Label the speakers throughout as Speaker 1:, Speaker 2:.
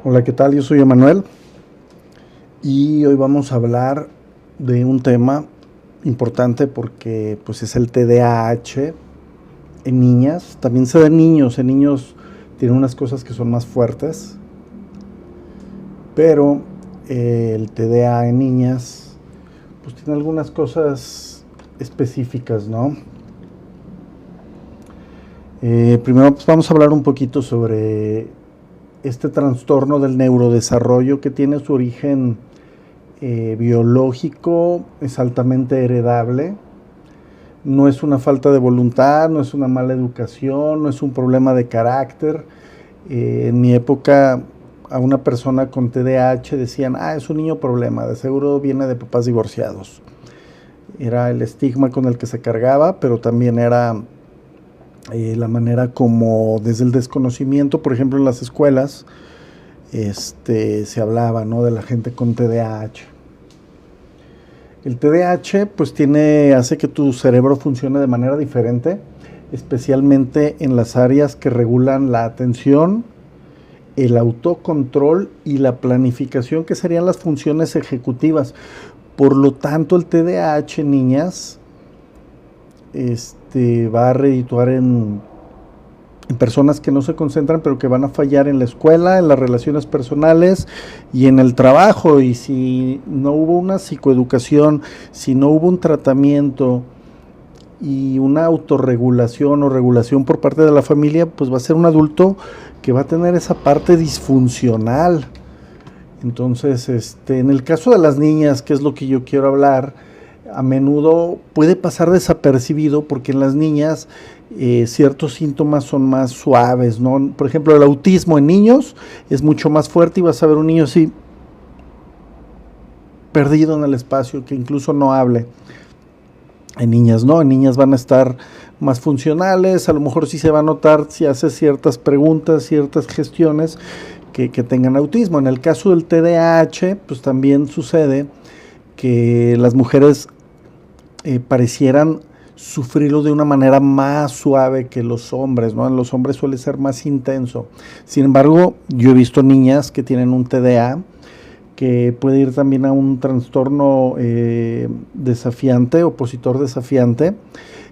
Speaker 1: Hola, ¿qué tal? Yo soy Emanuel y hoy vamos a hablar de un tema importante porque pues es el TDAH en niñas. También se da en niños tienen unas cosas que son más fuertes, pero el TDA en niñas pues tiene algunas cosas específicas, ¿no? Primero pues vamos a hablar un poquito sobre este trastorno del neurodesarrollo que tiene su origen biológico, es altamente heredable, no es una falta de voluntad, no es una mala educación, no es un problema de carácter. En mi época a una persona con TDAH decían, es un niño problema, de seguro viene de papás divorciados. Era el estigma con el que se cargaba, pero también era la manera como desde el desconocimiento, por ejemplo en las escuelas, se hablaba, ¿no?, de la gente con TDAH. El TDAH pues hace que tu cerebro funcione de manera diferente, especialmente en las áreas que regulan la atención, el autocontrol y la planificación, que serían las funciones ejecutivas. Por lo tanto, el TDAH, niñas, va a redituar en personas que no se concentran, pero que van a fallar en la escuela, en las relaciones personales y en el trabajo. Y si no hubo una psicoeducación, si no hubo un tratamiento y una autorregulación o regulación por parte de la familia, pues va a ser un adulto que va a tener esa parte disfuncional. Entonces, en el caso de las niñas, que es lo que yo quiero hablar, a menudo puede pasar desapercibido porque en las niñas ciertos síntomas son más suaves, ¿no? Por ejemplo, el autismo en niños es mucho más fuerte y vas a ver un niño así perdido en el espacio, que incluso no hable. En niñas no, en niñas van a estar más funcionales, a lo mejor sí se va a notar si hace ciertas preguntas, ciertas gestiones que tengan autismo. En el caso del TDAH, pues también sucede que las mujeres parecieran sufrirlo de una manera más suave que los hombres, ¿no? En los hombres suele ser más intenso. Sin embargo, yo he visto niñas que tienen un TDA que puede ir también a un trastorno desafiante, opositor desafiante,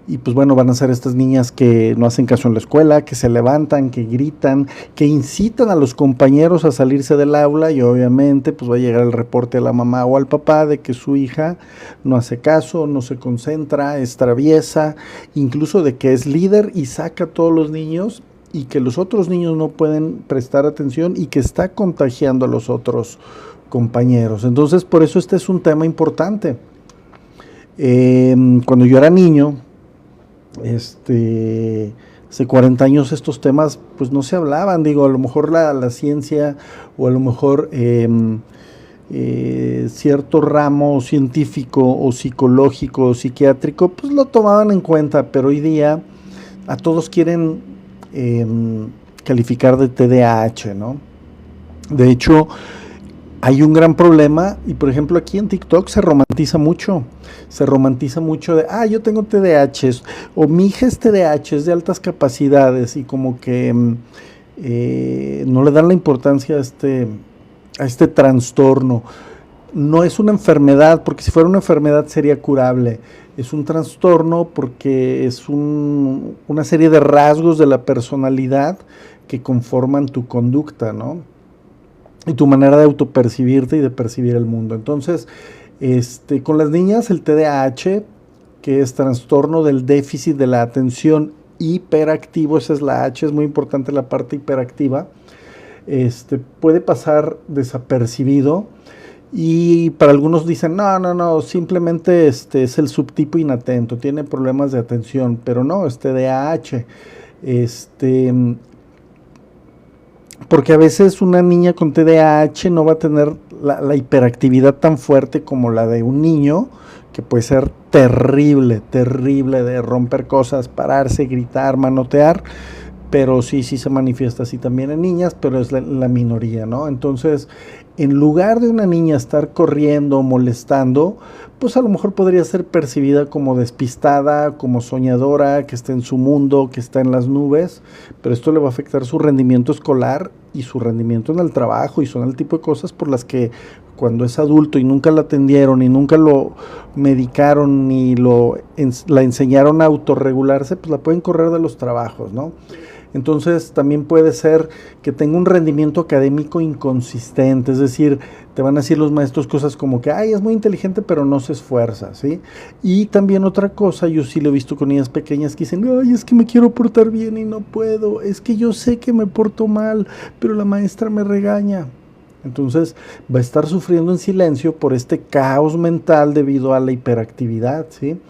Speaker 1: y pues bueno, van a ser estas niñas que no hacen caso en la escuela, que se levantan, que gritan, que incitan a los compañeros a salirse del aula, y obviamente pues va a llegar el reporte a la mamá o al papá de que su hija no hace caso, no se concentra, es traviesa, incluso de que es líder y saca a todos los niños, y que los otros niños no pueden prestar atención y que está contagiando a los otros compañeros. Entonces, por eso este es un tema importante. Cuando yo era niño, hace 40 años, estos temas pues no se hablaban. Digo, a lo mejor la ciencia o a lo mejor cierto ramo científico o psicológico o psiquiátrico pues lo tomaban en cuenta, pero hoy día a todos quieren calificar de TDAH, ¿no? De hecho, hay un gran problema, y por ejemplo aquí en TikTok se romantiza mucho de, yo tengo TDAH, o mi hija es TDAH, es de altas capacidades, y como que no le dan la importancia a este trastorno. No es una enfermedad, porque si fuera una enfermedad sería curable. Es un trastorno porque es una serie de rasgos de la personalidad que conforman tu conducta, ¿no?, y tu manera de autopercibirte y de percibir el mundo. Entonces, con las niñas, el TDAH, que es trastorno del déficit de la atención hiperactivo, esa es la H, es muy importante la parte hiperactiva, puede pasar desapercibido, y para algunos dicen, no, simplemente es el subtipo inatento, tiene problemas de atención, pero no, es TDAH. Porque a veces una niña con TDAH no va a tener la hiperactividad tan fuerte como la de un niño, que puede ser terrible, de romper cosas, pararse, gritar, manotear, pero sí se manifiesta así también en niñas, pero es la minoría, ¿no? Entonces, en lugar de una niña estar corriendo, molestando, pues a lo mejor podría ser percibida como despistada, como soñadora, que está en su mundo, que está en las nubes, pero esto le va a afectar su rendimiento escolar y su rendimiento en el trabajo, y son el tipo de cosas por las que cuando es adulto y nunca la atendieron y nunca lo medicaron ni la enseñaron a autorregularse, pues la pueden correr de los trabajos, ¿no? Entonces también puede ser que tenga un rendimiento académico inconsistente, es decir, te van a decir los maestros cosas como que, ay, es muy inteligente pero no se esfuerza, ¿sí? Y también otra cosa, yo sí lo he visto con niñas pequeñas que dicen, ay, es que me quiero portar bien y no puedo, es que yo sé que me porto mal, pero la maestra me regaña. Entonces va a estar sufriendo en silencio por este caos mental debido a la hiperactividad, ¿sí?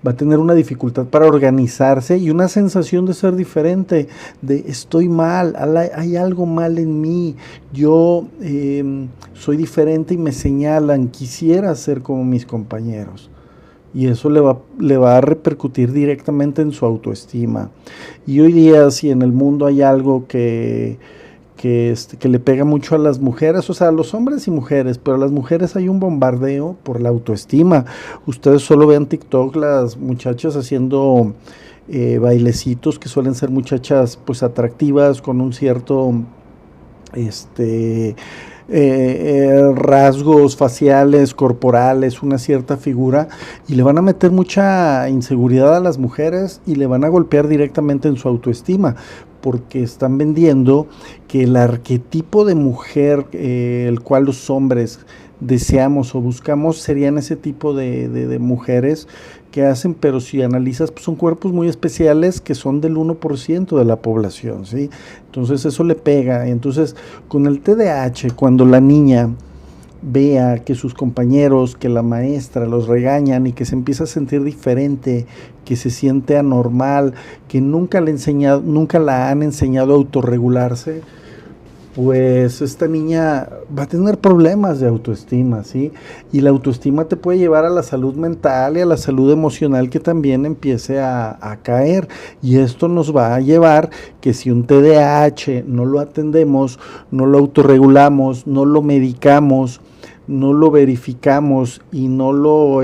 Speaker 1: Va a tener una dificultad para organizarse y una sensación de ser diferente, de estoy mal, hay algo mal en mí, yo soy diferente y me señalan, quisiera ser como mis compañeros. Y eso le va a repercutir directamente en su autoestima. Y hoy día, si en el mundo hay algo que le pega mucho a las mujeres, o sea, a los hombres y mujeres, pero a las mujeres hay un bombardeo por la autoestima. Ustedes solo vean TikTok, las muchachas haciendo bailecitos, que suelen ser muchachas pues atractivas, con un cierto rasgos faciales, corporales, una cierta figura, y le van a meter mucha inseguridad a las mujeres y le van a golpear directamente en su autoestima, porque están vendiendo que el arquetipo de mujer, el cual los hombres deseamos o buscamos, serían ese tipo de mujeres que hacen, pero si analizas, pues son cuerpos muy especiales que son del 1% de la población, ¿sí? Entonces eso le pega. Entonces con el TDAH, cuando la niña vea que sus compañeros, que la maestra los regañan y que se empieza a sentir diferente, que se siente anormal, que nunca la han enseñado a autorregularse, pues esta niña va a tener problemas de autoestima, ¿sí? Y la autoestima te puede llevar a la salud mental y a la salud emocional, que también empiece a caer. Y esto nos va a llevar que si un TDAH no lo atendemos, no lo autorregulamos, no lo medicamos, no lo verificamos y no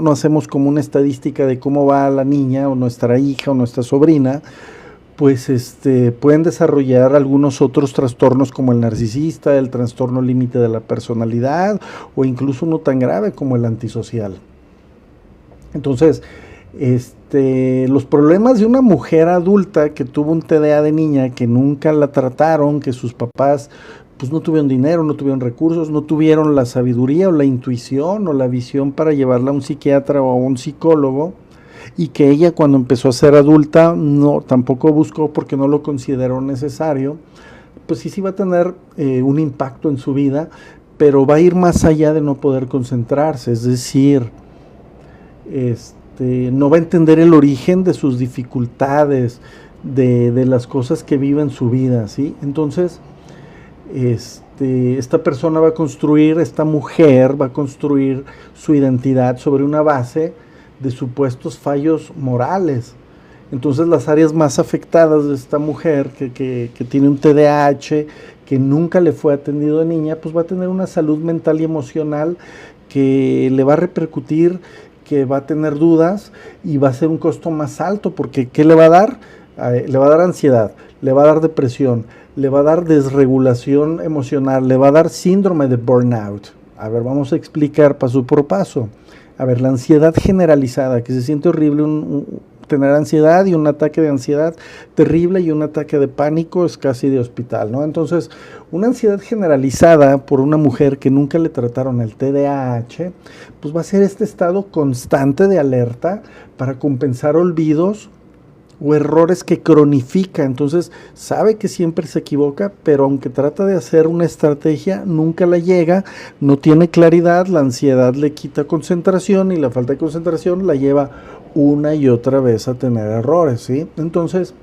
Speaker 1: hacemos como una estadística de cómo va la niña o nuestra hija o nuestra sobrina, pues pueden desarrollar algunos otros trastornos como el narcisista, el trastorno límite de la personalidad, o incluso uno tan grave como el antisocial. Entonces, los problemas de una mujer adulta que tuvo un TDA de niña, que nunca la trataron, que sus papás pues no tuvieron dinero, no tuvieron recursos, no tuvieron la sabiduría o la intuición o la visión para llevarla a un psiquiatra o a un psicólogo, y que ella, cuando empezó a ser adulta, tampoco buscó porque no lo consideró necesario, pues sí va a tener un impacto en su vida, pero va a ir más allá de no poder concentrarse, es decir, no va a entender el origen de sus dificultades, de las cosas que vive en su vida, ¿sí? Entonces, esta persona esta mujer va a construir su identidad sobre una base de supuestos fallos morales. Entonces las áreas más afectadas de esta mujer que tiene un TDAH, que nunca le fue atendido de niña, pues va a tener una salud mental y emocional que le va a repercutir, que va a tener dudas y va a ser un costo más alto, porque ¿qué le va a dar? Le va a dar ansiedad, le va a dar depresión, le va a dar desregulación emocional, le va a dar síndrome de burnout. A ver, vamos a explicar paso por paso. A ver, la ansiedad generalizada, que se siente horrible tener ansiedad, y un ataque de ansiedad terrible y un ataque de pánico es casi de hospital, ¿no? Entonces, una ansiedad generalizada por una mujer que nunca le trataron el TDAH, pues va a ser este estado constante de alerta para compensar olvidos o errores que cronifica. Entonces sabe que siempre se equivoca, pero aunque trata de hacer una estrategia, nunca la llega, no tiene claridad, la ansiedad le quita concentración y la falta de concentración la lleva una y otra vez a tener errores, ¿sí? Entonces,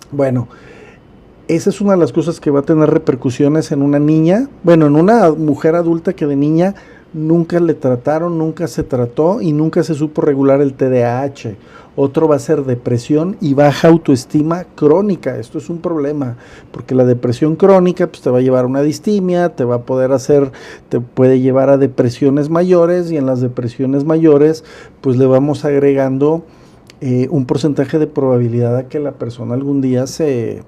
Speaker 1: bueno, esa es una de las cosas que va a tener repercusiones en una niña, bueno, en una mujer adulta que de niña nunca le trataron, nunca se trató y nunca se supo regular el TDAH. Otro va a ser depresión y baja autoestima crónica. Esto es un problema, porque la depresión crónica pues te va a llevar a una distimia, te puede llevar a depresiones mayores, y en las depresiones mayores pues le vamos agregando un porcentaje de probabilidad a que la persona algún día se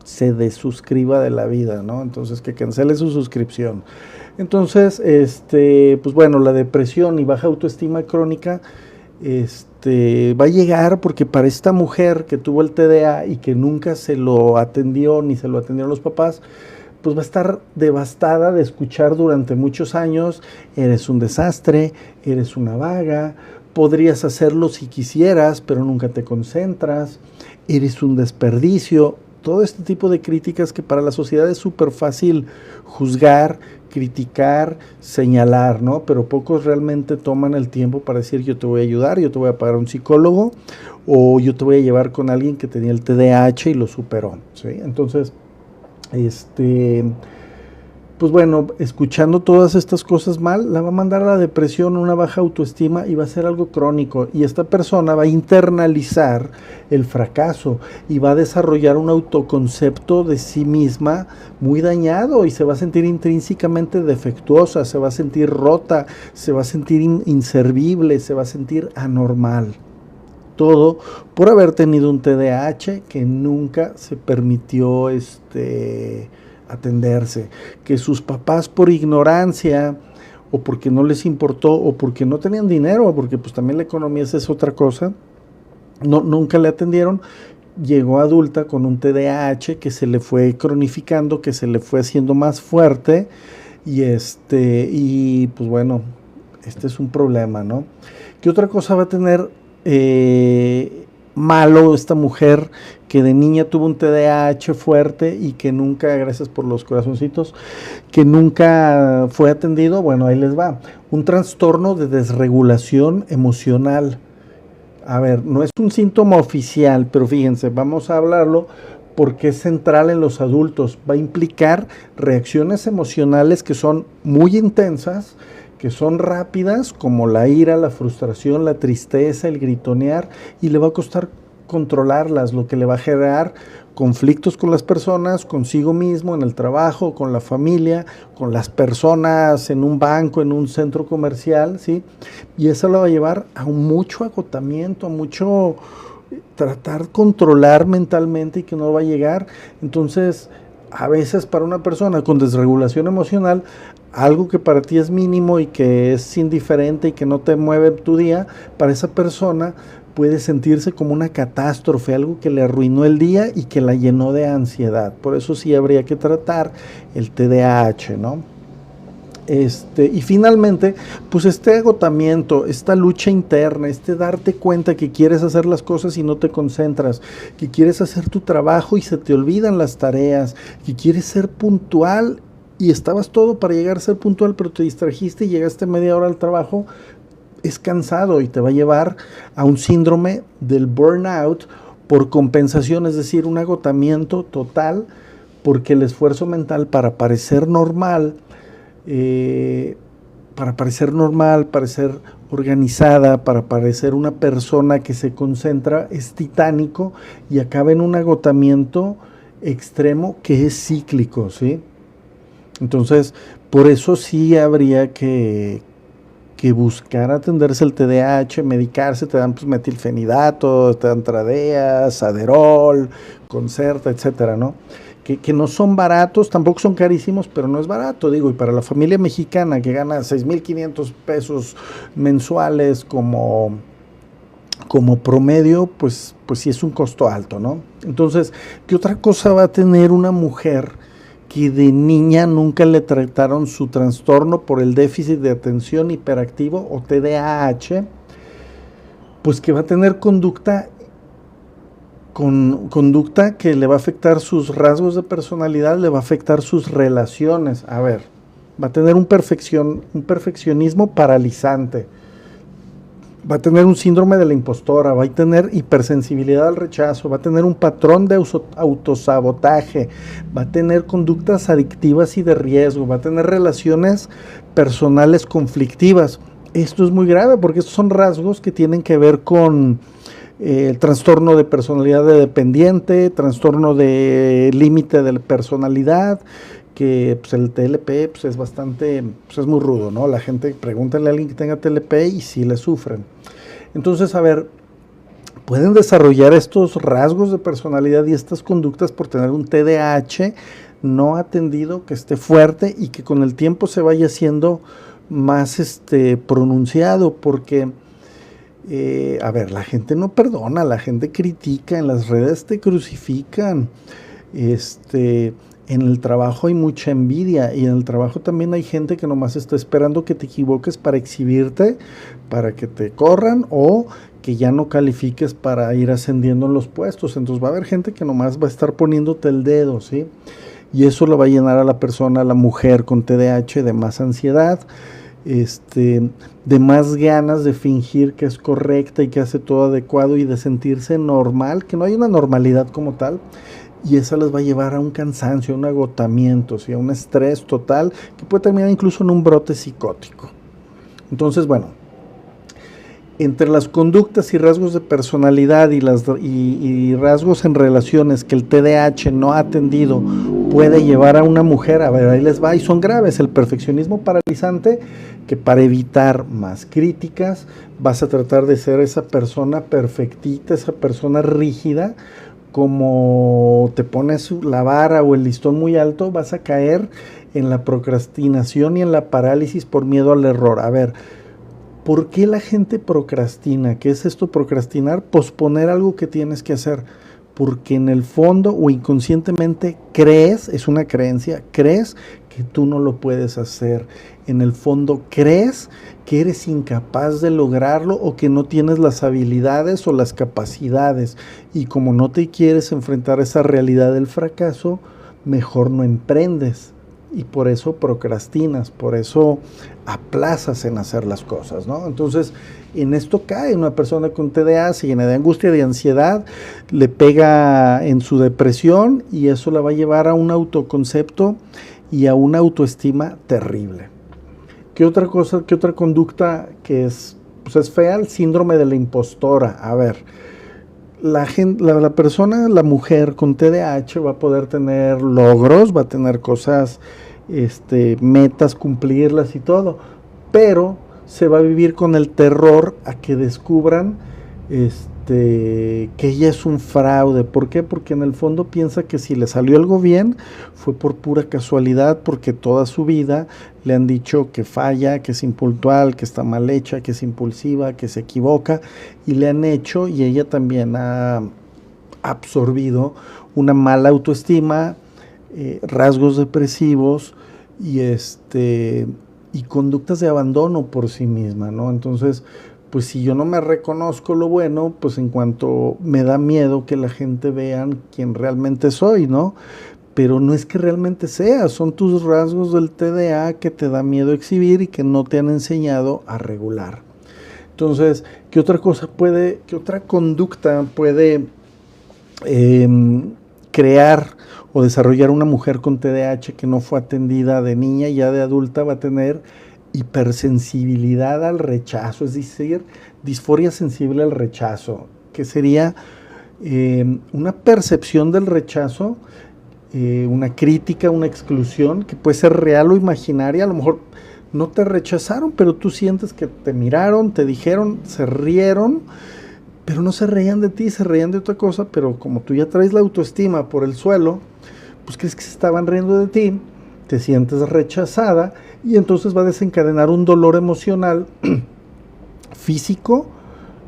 Speaker 1: se desuscriba de la vida, ¿no? Entonces, que cancele su suscripción. Entonces, pues bueno, la depresión y baja autoestima crónica, va a llegar porque para esta mujer que tuvo el TDA y que nunca se lo atendió, ni se lo atendieron los papás, pues va a estar devastada de escuchar durante muchos años: eres un desastre, eres una vaga, podrías hacerlo si quisieras, pero nunca te concentras, eres un desperdicio. Todo este tipo de críticas que para la sociedad es súper fácil juzgar, criticar, señalar, ¿no? Pero pocos realmente toman el tiempo para decir: yo te voy a ayudar, yo te voy a pagar un psicólogo, o yo te voy a llevar con alguien que tenía el TDAH y lo superó, ¿sí? Entonces, pues bueno, escuchando todas estas cosas mal, la va a mandar a la depresión, una baja autoestima, y va a ser algo crónico. Y esta persona va a internalizar el fracaso y va a desarrollar un autoconcepto de sí misma muy dañado, y se va a sentir intrínsecamente defectuosa, se va a sentir rota, se va a sentir inservible, se va a sentir anormal. Todo por haber tenido un TDAH que nunca se permitió atenderse, que sus papás, por ignorancia o porque no les importó o porque no tenían dinero, porque pues también la economía esa es otra cosa, nunca le atendieron. Llegó adulta con un TDAH que se le fue cronificando, que se le fue haciendo más fuerte, y pues bueno, este es un problema, ¿no? ¿Qué otra cosa va a tener malo esta mujer que de niña tuvo un TDAH fuerte y que nunca, gracias por los corazoncitos, que nunca fue atendido? Bueno, ahí les va: un trastorno de desregulación emocional. A ver, no es un síntoma oficial, pero fíjense, vamos a hablarlo porque es central en los adultos. Va a implicar reacciones emocionales que son muy intensas, que son rápidas, como la ira, la frustración, la tristeza, el gritonear, y le va a costar controlarlas, lo que le va a generar conflictos con las personas, consigo mismo, en el trabajo, con la familia, con las personas, en un banco, en un centro comercial, ¿sí? Y eso lo va a llevar a mucho agotamiento, a mucho tratar de controlar mentalmente, y que no va a llegar. Entonces, a veces para una persona con desregulación emocional, algo que para ti es mínimo y que es indiferente y que no te mueve tu día, para esa persona puede sentirse como una catástrofe, algo que le arruinó el día y que la llenó de ansiedad. Por eso sí habría que tratar el TDAH, ¿no? Y finalmente, pues este agotamiento, esta lucha interna, darte cuenta que quieres hacer las cosas y no te concentras, que quieres hacer tu trabajo y se te olvidan las tareas, que quieres ser puntual y estabas todo para llegar a ser puntual, pero te distrajiste y llegaste media hora al trabajo. Es cansado y te va a llevar a un síndrome del burnout por compensación, es decir, un agotamiento total, porque el esfuerzo mental para parecer normal, parecer organizada, para parecer una persona que se concentra, es titánico y acaba en un agotamiento extremo que es cíclico, ¿sí? Entonces, por eso sí habría que buscar atenderse el TDAH, medicarse. Te dan pues metilfenidato, te dan Tradeas, Aderol, Concerta, etcétera, ¿no? Que no son baratos, tampoco son carísimos, pero no es barato, digo, y para la familia mexicana que gana 6,500 pesos mensuales como promedio, pues sí es un costo alto, ¿no? Entonces, ¿qué otra cosa va a tener una mujer que de niña nunca le trataron su trastorno por el déficit de atención hiperactivo o TDAH? Pues que va a tener conducta que le va a afectar sus rasgos de personalidad, le va a afectar sus relaciones. A ver, va a tener un perfeccionismo paralizante, va a tener un síndrome de la impostora, va a tener hipersensibilidad al rechazo, va a tener un patrón de autosabotaje, va a tener conductas adictivas y de riesgo, va a tener relaciones personales conflictivas. Esto es muy grave porque estos son rasgos que tienen que ver con el trastorno de personalidad de dependiente, trastorno de límite de personalidad, que pues el TLP pues es bastante, pues es muy rudo, ¿no? La gente, pregúntale a alguien que tenga TLP y sí le sufren. Entonces, a ver, pueden desarrollar estos rasgos de personalidad y estas conductas por tener un TDAH no atendido, que esté fuerte y que con el tiempo se vaya haciendo más pronunciado, porque a ver, la gente no perdona, la gente critica, en las redes te crucifican, en el trabajo hay mucha envidia y en el trabajo también hay gente que nomás está esperando que te equivoques para exhibirte, para que te corran o que ya no califiques para ir ascendiendo en los puestos. Entonces va a haber gente que nomás va a estar poniéndote el dedo, ¿sí? Y eso lo va a llenar a la persona, a la mujer con TDAH, de más ansiedad, de más ganas de fingir que es correcta y que hace todo adecuado y de sentirse normal, que no hay una normalidad como tal, y esa les va a llevar a un cansancio, a un agotamiento, ¿sí? A un estrés total que puede terminar incluso en un brote psicótico. Entonces, bueno, entre las conductas y rasgos de personalidad y rasgos en relaciones que el TDAH no ha atendido puede llevar a una mujer, a ver, ahí les va, y son graves: el perfeccionismo paralizante, que para evitar más críticas vas a tratar de ser esa persona perfectita, esa persona rígida. Como te pones la vara o el listón muy alto, vas a caer en la procrastinación y en la parálisis por miedo al error. A ver, ¿por qué la gente procrastina? ¿Qué es esto procrastinar? Posponer algo que tienes que hacer. Porque en el fondo o inconscientemente crees, es una creencia, crees que tú no lo puedes hacer. En el fondo crees que eres incapaz de lograrlo o que no tienes las habilidades o las capacidades. Y como no te quieres enfrentar a esa realidad del fracaso, mejor no emprendes. Y por eso procrastinas, por eso aplazas en hacer las cosas, ¿no? Entonces, en esto cae una persona con TDA, se llena de angustia, de ansiedad, le pega en su depresión y eso la va a llevar a un autoconcepto y a una autoestima terrible. ¿Qué otra cosa, qué otra conducta que es, pues es fea? El síndrome de la impostora. A ver, la persona, la mujer con TDAH va a poder tener logros, va a tener cosas, metas, cumplirlas y todo, pero se va a vivir con el terror a que descubran que ella es un fraude. ¿Por qué? Porque en el fondo piensa que si le salió algo bien fue por pura casualidad, porque toda su vida le han dicho que falla, que es impuntual, que está mal hecha, que es impulsiva, que se equivoca, y le han hecho, y ella también ha absorbido una mala autoestima, rasgos depresivos y conductas de abandono por sí misma, ¿no? Entonces, pues si yo no me reconozco lo bueno, pues en cuanto me da miedo que la gente vean quién realmente soy, ¿no? Pero no es que realmente seas, son tus rasgos del TDA que te da miedo exhibir y que no te han enseñado a regular. Entonces, ¿qué otra conducta puede crear o desarrollar una mujer con TDAH que no fue atendida de niña y ya de adulta? Va a tener hipersensibilidad al rechazo, es decir, disforia sensible al rechazo, que sería una percepción del rechazo, una crítica, una exclusión, que puede ser real o imaginaria. A lo mejor no te rechazaron, pero tú sientes que te miraron, te dijeron, se rieron, pero no se reían de ti, se reían de otra cosa, pero como tú ya traes la autoestima por el suelo, pues crees que se estaban riendo de ti, te sientes rechazada y entonces va a desencadenar un dolor emocional, físico,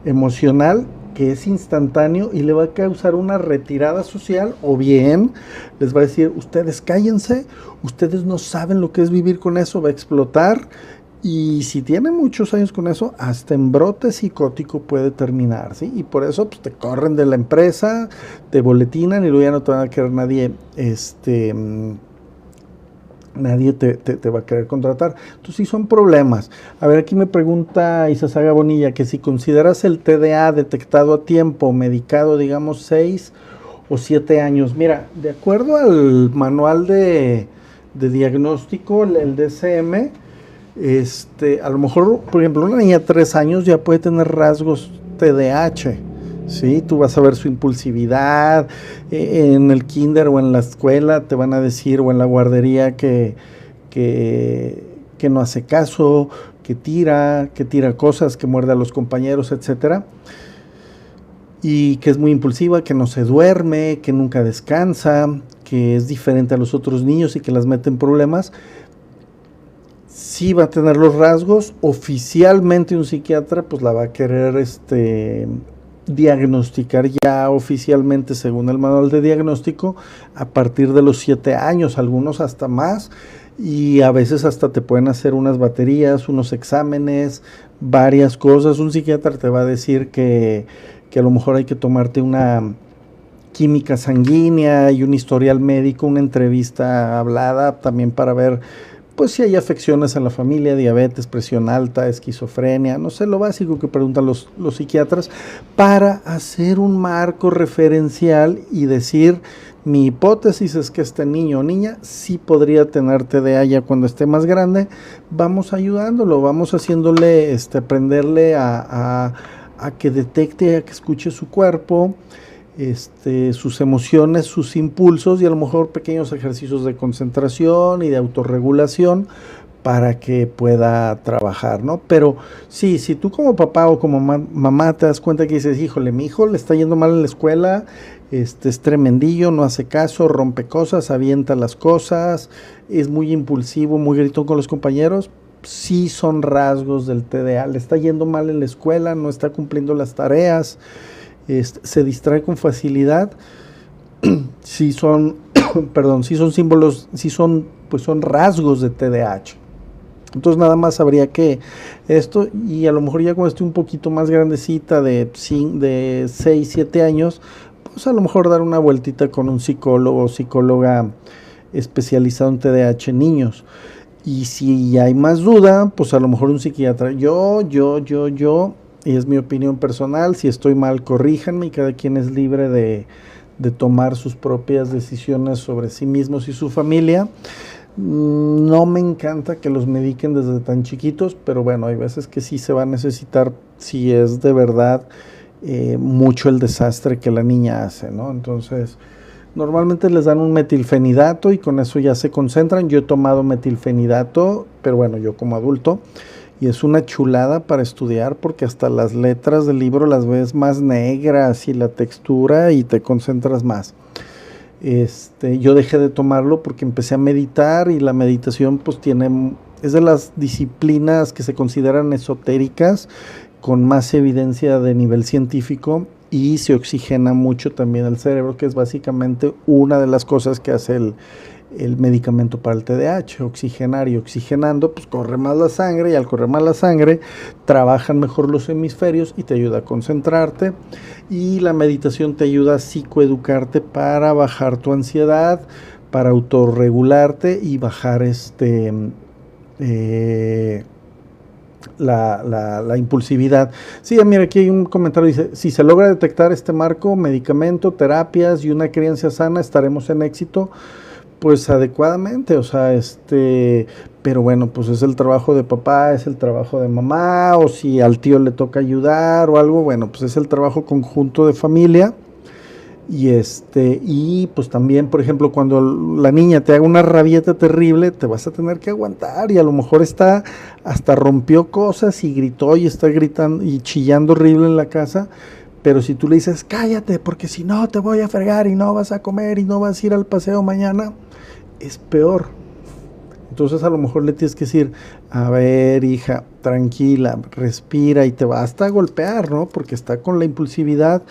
Speaker 1: emocional, que es instantáneo y le va a causar una retirada social, o bien les va a decir, ustedes cállense, ustedes no saben lo que es vivir con eso, va a explotar. Y si tiene muchos años con eso, hasta en brote psicótico puede terminar, ¿sí? Y por eso pues, te corren de la empresa, te boletinan y luego ya no te van a querer nadie, nadie te va a querer contratar. Entonces sí son problemas. A ver, aquí me pregunta Isasaga Bonilla que si consideras el TDA detectado a tiempo, medicado, digamos 6 o 7 años. Mira, de acuerdo al manual de diagnóstico, el DSM, a lo mejor, por ejemplo, una niña de 3 años ya puede tener rasgos TDAH, ¿sí? Tú vas a ver su impulsividad, en el kinder o en la escuela te van a decir, o en la guardería, que no hace caso, que tira cosas, que muerde a los compañeros, etcétera. y que es muy impulsiva, que no se duerme, que nunca descansa, que es diferente a los otros niños y que las mete en problemas, sí va a tener los rasgos. Oficialmente un psiquiatra pues la va a querer diagnosticar ya oficialmente según el manual de diagnóstico a partir de los 7 años, algunos hasta más, y a veces hasta te pueden hacer unas baterías, unos exámenes, varias cosas. Un psiquiatra te va a decir que a lo mejor hay que tomarte una química sanguínea y un historial médico, una entrevista hablada también para ver pues si hay afecciones en la familia, diabetes, presión alta, esquizofrenia, no sé, lo básico que preguntan los psiquiatras, para hacer un marco referencial y decir, mi hipótesis es que este niño o niña sí podría tener TDA ya cuando esté más grande. Vamos ayudándolo, vamos haciéndole, aprenderle a que detecte, a que escuche su cuerpo, sus emociones, sus impulsos, y a lo mejor pequeños ejercicios de concentración y de autorregulación para que pueda trabajar, ¿no? Pero sí, si tú como papá o como mamá te das cuenta que dices, híjole, mi hijo le está yendo mal en la escuela, es tremendillo, no hace caso, rompe cosas, avienta las cosas, es muy impulsivo, muy gritón con los compañeros, sí son rasgos del TDA. Le está yendo mal en la escuela, no está cumpliendo las tareas, se distrae con facilidad, sí son, perdón, sí son símbolos, sí son, pues son rasgos de TDAH. Entonces nada más habría que esto, y a lo mejor ya cuando esté un poquito más grandecita de 6, 7 años, pues a lo mejor dar una vueltita con un psicólogo o psicóloga especializado en TDAH en niños. Y si hay más duda, pues a lo mejor un psiquiatra. Yo, y es mi opinión personal, si estoy mal, corríjanme, y cada quien es libre de tomar sus propias decisiones sobre sí mismos y su familia. No me encanta que los mediquen desde tan chiquitos, pero bueno, hay veces que sí se va a necesitar, si es de verdad mucho el desastre que la niña hace, ¿no? Entonces, normalmente les dan un metilfenidato y con eso ya se concentran. Yo he tomado metilfenidato, pero bueno, yo como adulto, y es una chulada para estudiar porque hasta las letras del libro las ves más negras y la textura y te concentras más. Yo dejé de tomarlo porque empecé a meditar, y la meditación pues es de las disciplinas que se consideran esotéricas con más evidencia de nivel científico, y se oxigena mucho también el cerebro, que es básicamente una de las cosas que hace el medicamento para el TDAH, oxigenar, y oxigenando pues corre más la sangre, y al correr más la sangre trabajan mejor los hemisferios y te ayuda a concentrarte, y la meditación te ayuda a psicoeducarte para bajar tu ansiedad, para autorregularte y bajar la impulsividad. Sí, mira, aquí hay un comentario, dice, si se logra detectar este marco, medicamento, terapias y una crianza sana, estaremos en éxito. Pues adecuadamente, o sea, pero bueno, pues es el trabajo de papá, es el trabajo de mamá, o si al tío le toca ayudar o algo, bueno, pues es el trabajo conjunto de familia. Y pues también, por ejemplo, cuando la niña te haga una rabieta terrible, te vas a tener que aguantar, y a lo mejor hasta rompió cosas y gritó y está gritando y chillando horrible en la casa. Pero si tú le dices, cállate, porque si no te voy a fregar y no vas a comer y no vas a ir al paseo mañana, es peor. Entonces a lo mejor le tienes que decir, a ver, hija, tranquila, respira, y te va hasta a golpear, ¿no? Porque está con la impulsividad,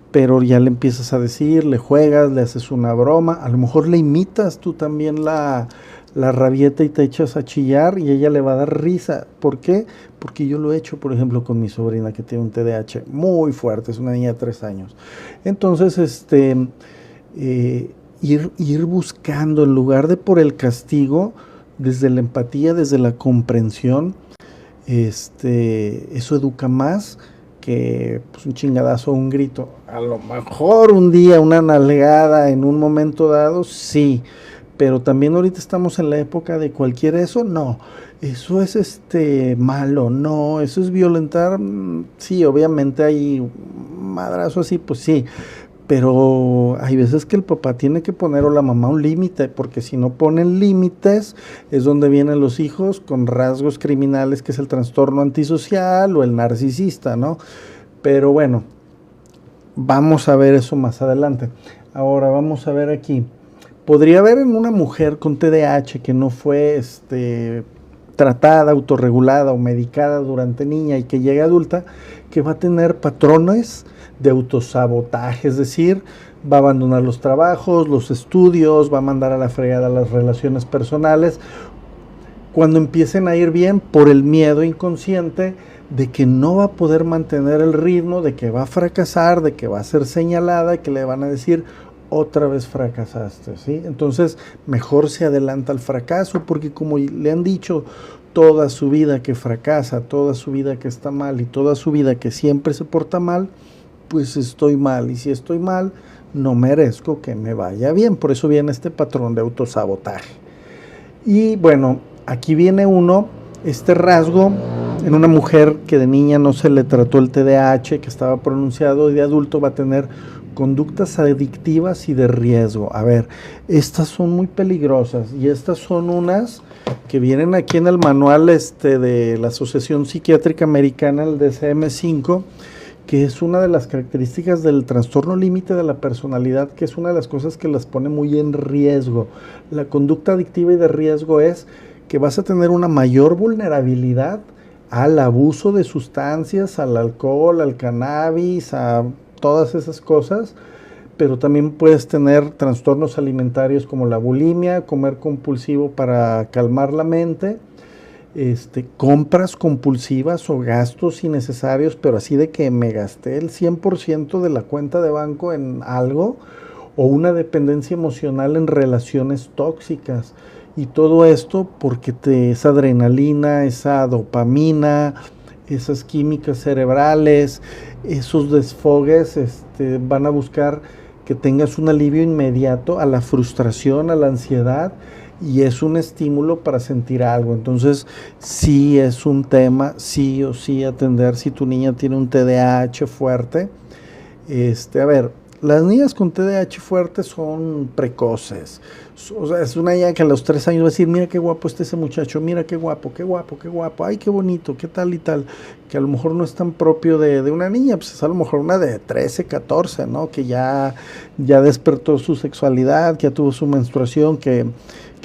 Speaker 1: pero ya le empiezas a decir, le juegas, le haces una broma, a lo mejor le imitas tú también la rabieta y te echas a chillar, y ella le va a dar risa. ¿Por qué? Porque yo lo he hecho, por ejemplo, con mi sobrina que tiene un TDAH muy fuerte, es una niña de 3 años. Entonces, ir buscando, en lugar de por el castigo, desde la empatía, desde la comprensión, eso educa más que pues, un chingadazo o un grito. A lo mejor un día una nalgada en un momento dado, sí, pero también ahorita estamos en la época de cualquier eso, no, eso es malo, no, eso es violentar, sí, obviamente hay madrazo así, pues sí, pero hay veces que el papá tiene que poner, o la mamá, un límite, porque si no ponen límites es donde vienen los hijos con rasgos criminales, que es el trastorno antisocial o el narcisista, ¿no? Pero bueno, vamos a ver eso más adelante. Ahora vamos a ver aquí. Podría haber en una mujer con TDAH que no fue tratada, autorregulada o medicada durante niña y que llegue adulta, que va a tener patrones de autosabotaje, es decir, va a abandonar los trabajos, los estudios, va a mandar a la fregada las relaciones personales, cuando empiecen a ir bien por el miedo inconsciente de que no va a poder mantener el ritmo, de que va a fracasar, de que va a ser señalada, que le van a decir otra vez fracasaste, ¿sí? Entonces mejor se adelanta al fracaso, porque como le han dicho toda su vida que fracasa, toda su vida que está mal y toda su vida que siempre se porta mal, pues estoy mal, y si estoy mal no merezco que me vaya bien. Por eso viene este patrón de autosabotaje. Y bueno, aquí viene este rasgo en una mujer que de niña no se le trató el TDAH, que estaba pronunciado, y de adulto va a tener conductas adictivas y de riesgo. A ver, estas son muy peligrosas, y estas son unas que vienen aquí en el manual de la Asociación Psiquiátrica Americana, el DSM-5, que es una de las características del trastorno límite de la personalidad, que es una de las cosas que las pone muy en riesgo. La conducta adictiva y de riesgo es que vas a tener una mayor vulnerabilidad al abuso de sustancias, al alcohol, al cannabis, a todas esas cosas, pero también puedes tener trastornos alimentarios como la bulimia, comer compulsivo para calmar la mente, compras compulsivas o gastos innecesarios, pero así de que me gasté el 100% de la cuenta de banco en algo, o una dependencia emocional en relaciones tóxicas. Y todo esto porque esa adrenalina, esa dopamina, esas químicas cerebrales, esos desfogues van a buscar que tengas un alivio inmediato a la frustración, a la ansiedad, y es un estímulo para sentir algo. Entonces sí es un tema, sí o sí atender si tu niña tiene un TDAH fuerte. A ver, las niñas con TDAH fuerte son precoces. O sea, es una niña que a los 3 años va a decir, mira qué guapo está ese muchacho, mira qué guapo, qué guapo, qué guapo, ay, qué bonito, qué tal y tal, que a lo mejor no es tan propio de una niña, pues es a lo mejor una de 13, 14, ¿no? Que ya despertó su sexualidad, que ya tuvo su menstruación, que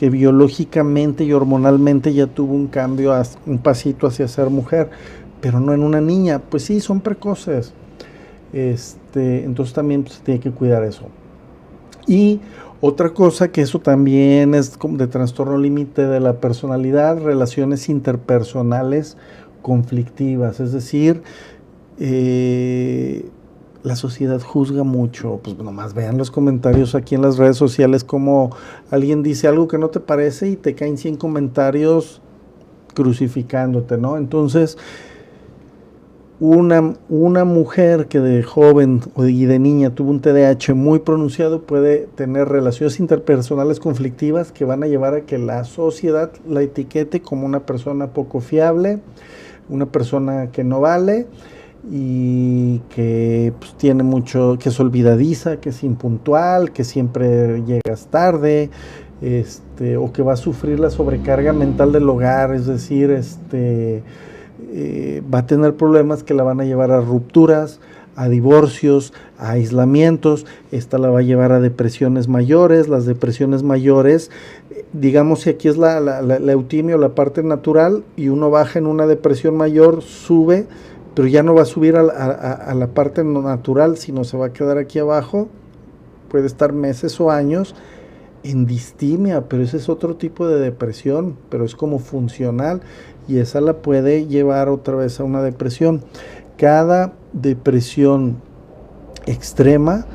Speaker 1: biológicamente y hormonalmente ya tuvo un cambio, un pasito hacia ser mujer, pero no en una niña. Pues sí, son precoces. Entonces también se tiene que cuidar eso. Y otra cosa que eso también es como de trastorno límite de la personalidad, relaciones interpersonales conflictivas, es decir, la sociedad juzga mucho. Pues nomás vean los comentarios aquí en las redes sociales, como alguien dice algo que no te parece y te caen 100 comentarios crucificándote, ¿no? Entonces, una mujer que de joven y de niña tuvo un TDAH muy pronunciado puede tener relaciones interpersonales conflictivas que van a llevar a que la sociedad la etiquete como una persona poco fiable, una persona que no vale, y que pues, tiene mucho, que es olvidadiza, que es impuntual, que siempre llegas tarde, o que va a sufrir la sobrecarga mental del hogar, es decir, va a tener problemas que la van a llevar a rupturas, a divorcios, a aislamientos. Esta la va a llevar a depresiones mayores. Las depresiones mayores, digamos, si aquí es la eutimia o la parte natural, y uno baja en una depresión mayor, sube, pero ya no va a subir a la parte natural, sino se va a quedar aquí abajo. Puede estar meses o años en distimia, pero ese es otro tipo de depresión, pero es como funcional, y esa la puede llevar otra vez a una depresión. Cada depresión extrema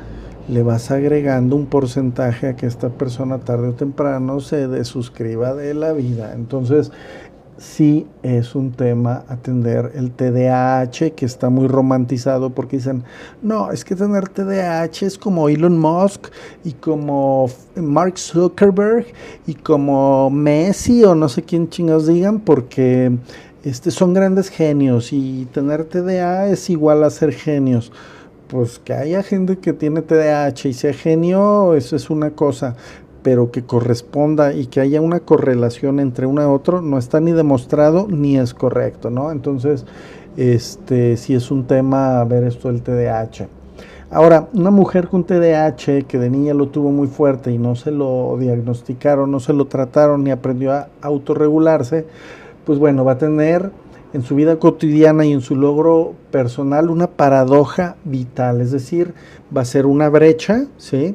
Speaker 1: le vas agregando un porcentaje a que esta persona tarde o temprano se desuscriba de la vida. Entonces sí es un tema atender el TDAH, que está muy romantizado porque dicen, no, es que tener TDAH es como Elon Musk y como Mark Zuckerberg y como Messi o no sé quién chingados digan, porque son grandes genios, y tener TDA es igual a ser genios. Pues que haya gente que tiene TDAH y sea genio, eso es una cosa, pero que corresponda y que haya una correlación entre uno y otro no está ni demostrado ni es correcto, ¿no? Entonces, sí es un tema ver esto del TDAH. Ahora, una mujer con TDAH que de niña lo tuvo muy fuerte y no se lo diagnosticaron, no se lo trataron ni aprendió a autorregularse, pues bueno, va a tener en su vida cotidiana y en su logro personal una paradoja vital, es decir, va a ser una brecha, ¿sí?,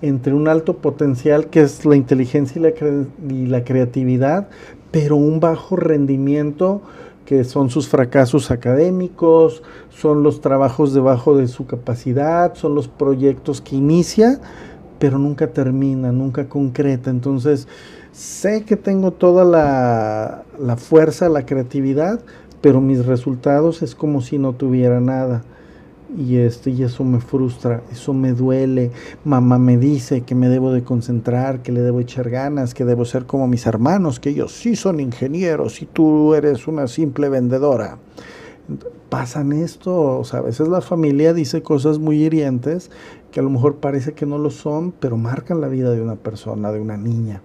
Speaker 1: entre un alto potencial que es la inteligencia y la creatividad, pero un bajo rendimiento que son sus fracasos académicos, son los trabajos debajo de su capacidad, son los proyectos que inicia, pero nunca termina, nunca concreta. Entonces, sé que tengo toda la fuerza, la creatividad, pero mis resultados es como si no tuviera nada. Y eso me frustra, eso me duele. Mamá me dice que me debo de concentrar, que le debo echar ganas, que debo ser como mis hermanos, que ellos sí son ingenieros y tú eres una simple vendedora. Pasan esto, o sea, a veces la familia dice cosas muy hirientes que a lo mejor parece que no lo son, pero marcan la vida de una persona, de una niña.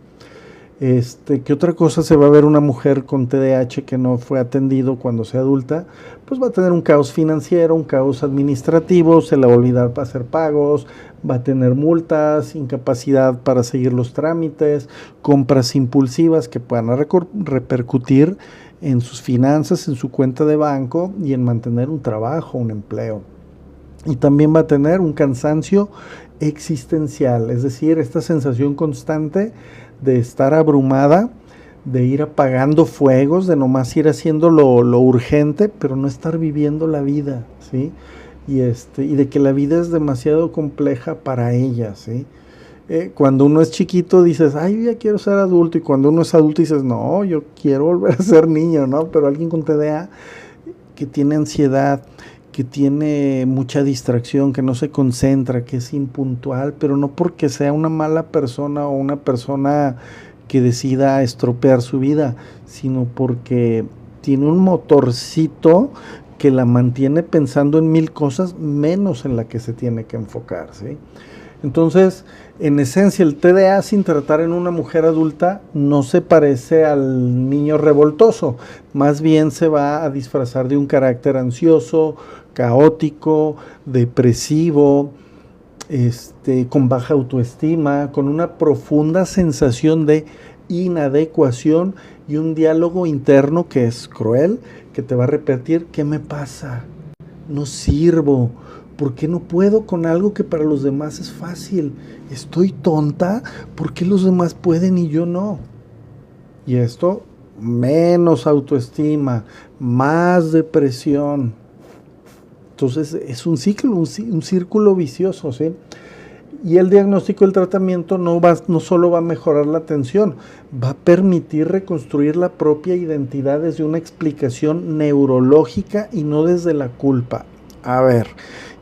Speaker 1: ¿Qué otra cosa se va a ver una mujer con TDAH que no fue atendido cuando sea adulta? Pues va a tener un caos financiero, un caos administrativo, se le va a olvidar para hacer pagos, va a tener multas, incapacidad para seguir los trámites, compras impulsivas que puedan repercutir en sus finanzas, en su cuenta de banco y en mantener un trabajo, un empleo. Y también va a tener un cansancio existencial, es decir, esta sensación constante de estar abrumada, de ir apagando fuegos, de nomás ir haciendo lo urgente, pero no estar viviendo la vida, ¿sí? Y de que la vida es demasiado compleja para ella, ¿sí? Cuando uno es chiquito dices, ay, yo ya quiero ser adulto, y cuando uno es adulto dices, no, yo quiero volver a ser niño, ¿no? Pero alguien con TDA que tiene ansiedad, que tiene mucha distracción, que no se concentra, que es impuntual, pero no porque sea una mala persona o una persona que decida estropear su vida, sino porque tiene un motorcito que la mantiene pensando en mil cosas menos en la que se tiene que enfocar, ¿sí? Entonces, en esencia, el TDA sin tratar en una mujer adulta no se parece al niño revoltoso, más bien se va a disfrazar de un carácter ansioso, caótico, depresivo, con baja autoestima, con una profunda sensación de inadecuación y un diálogo interno que es cruel, que te va a repetir, ¿qué me pasa? No sirvo. ¿Por qué no puedo con algo que para los demás es fácil? ¿Estoy tonta? ¿Por qué los demás pueden y yo no? Y esto, menos autoestima, más depresión. Entonces es un ciclo, un círculo vicioso, ¿sí? Y el diagnóstico, el tratamiento no solo va a mejorar la atención, va a permitir reconstruir la propia identidad desde una explicación neurológica y no desde la culpa. A ver,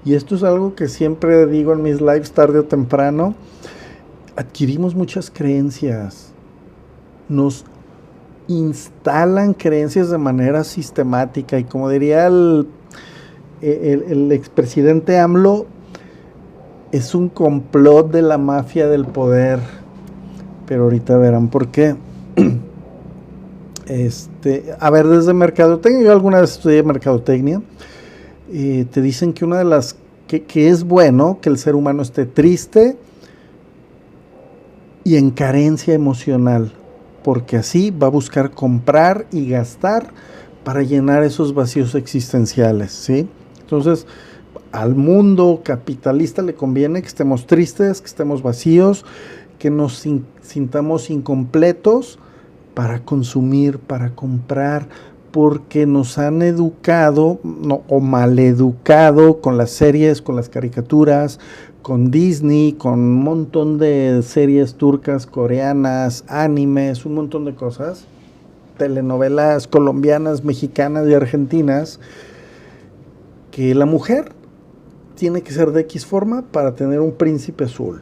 Speaker 1: y esto es algo que siempre digo en mis lives tarde o temprano, adquirimos muchas creencias, nos instalan creencias de manera sistemática y como diría el expresidente AMLO, es un complot de la mafia del poder, pero ahorita verán por qué. A ver, desde mercadotecnia, yo alguna vez estudié mercadotecnia, te dicen que una de las, que es bueno que el ser humano esté triste y en carencia emocional, porque así va a buscar comprar y gastar para llenar esos vacíos existenciales, ¿sí? Entonces, al mundo capitalista le conviene que estemos tristes, que estemos vacíos, que nos sintamos incompletos para consumir, para comprar, porque nos han educado o maleducado con las series, con las caricaturas, con Disney, con un montón de series turcas, coreanas, animes, un montón de cosas, telenovelas colombianas, mexicanas y argentinas, que la mujer tiene que ser de X forma para tener un príncipe azul,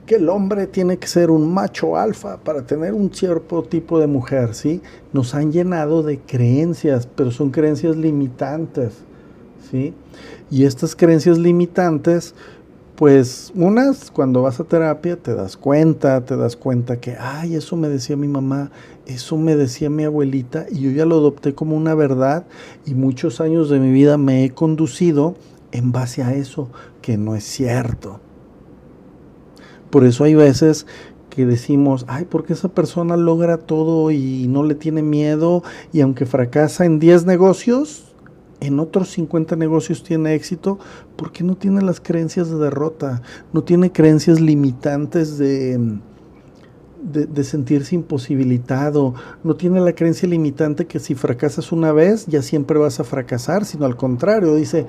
Speaker 1: que el hombre tiene que ser un macho alfa para tener un cierto tipo de mujer, ¿sí? Nos han llenado de creencias, pero son creencias limitantes, ¿sí? Y estas creencias limitantes, pues unas, cuando vas a terapia te das cuenta que, ay, eso me decía mi mamá, eso me decía mi abuelita, y yo ya lo adopté como una verdad, y muchos años de mi vida me he conducido en base a eso, que no es cierto. Por eso hay veces que decimos, ay, ¿por qué esa persona logra todo y no le tiene miedo? Y aunque fracasa en 10 negocios, en otros 50 negocios tiene éxito, porque no tiene las creencias de derrota, no tiene creencias limitantes de sentirse imposibilitado, no tiene la creencia limitante que si fracasas una vez ya siempre vas a fracasar, sino al contrario, dice,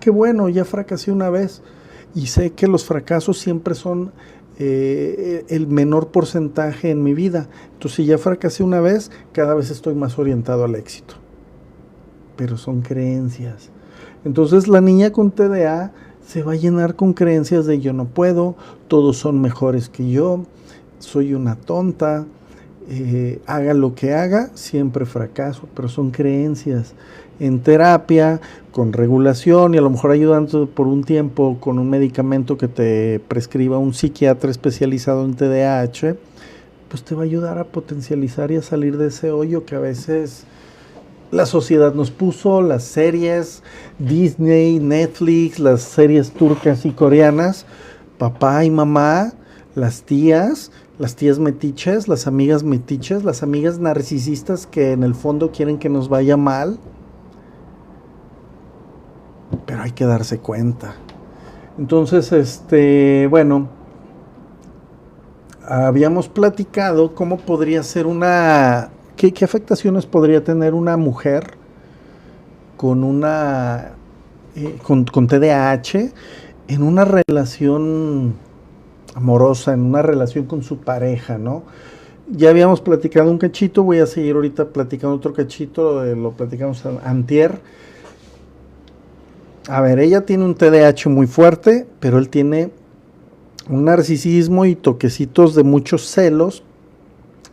Speaker 1: qué bueno, ya fracasé una vez y sé que los fracasos siempre son el menor porcentaje en mi vida, entonces si ya fracasé una vez, cada vez estoy más orientado al éxito. Pero son creencias. Entonces la niña con TDA se va a llenar con creencias de yo no puedo, todos son mejores que yo, soy una tonta, haga lo que haga, siempre fracaso, pero son creencias. En terapia, con regulación y a lo mejor ayudando por un tiempo con un medicamento que te prescriba un psiquiatra especializado en TDAH, pues te va a ayudar a potencializar y a salir de ese hoyo que a veces la sociedad nos puso, las series, Disney, Netflix, las series turcas y coreanas, papá y mamá, las tías metiches, las amigas narcisistas que en el fondo quieren que nos vaya mal, pero hay que darse cuenta. Entonces, bueno, habíamos platicado cómo podría ser ¿Qué afectaciones podría tener una mujer con con TDAH en una relación amorosa, en una relación con su pareja, ¿no? Ya habíamos platicado un cachito, voy a seguir ahorita platicando otro cachito, lo platicamos antier. A ver, ella tiene un TDAH muy fuerte, pero él tiene un narcisismo y toquecitos de muchos celos,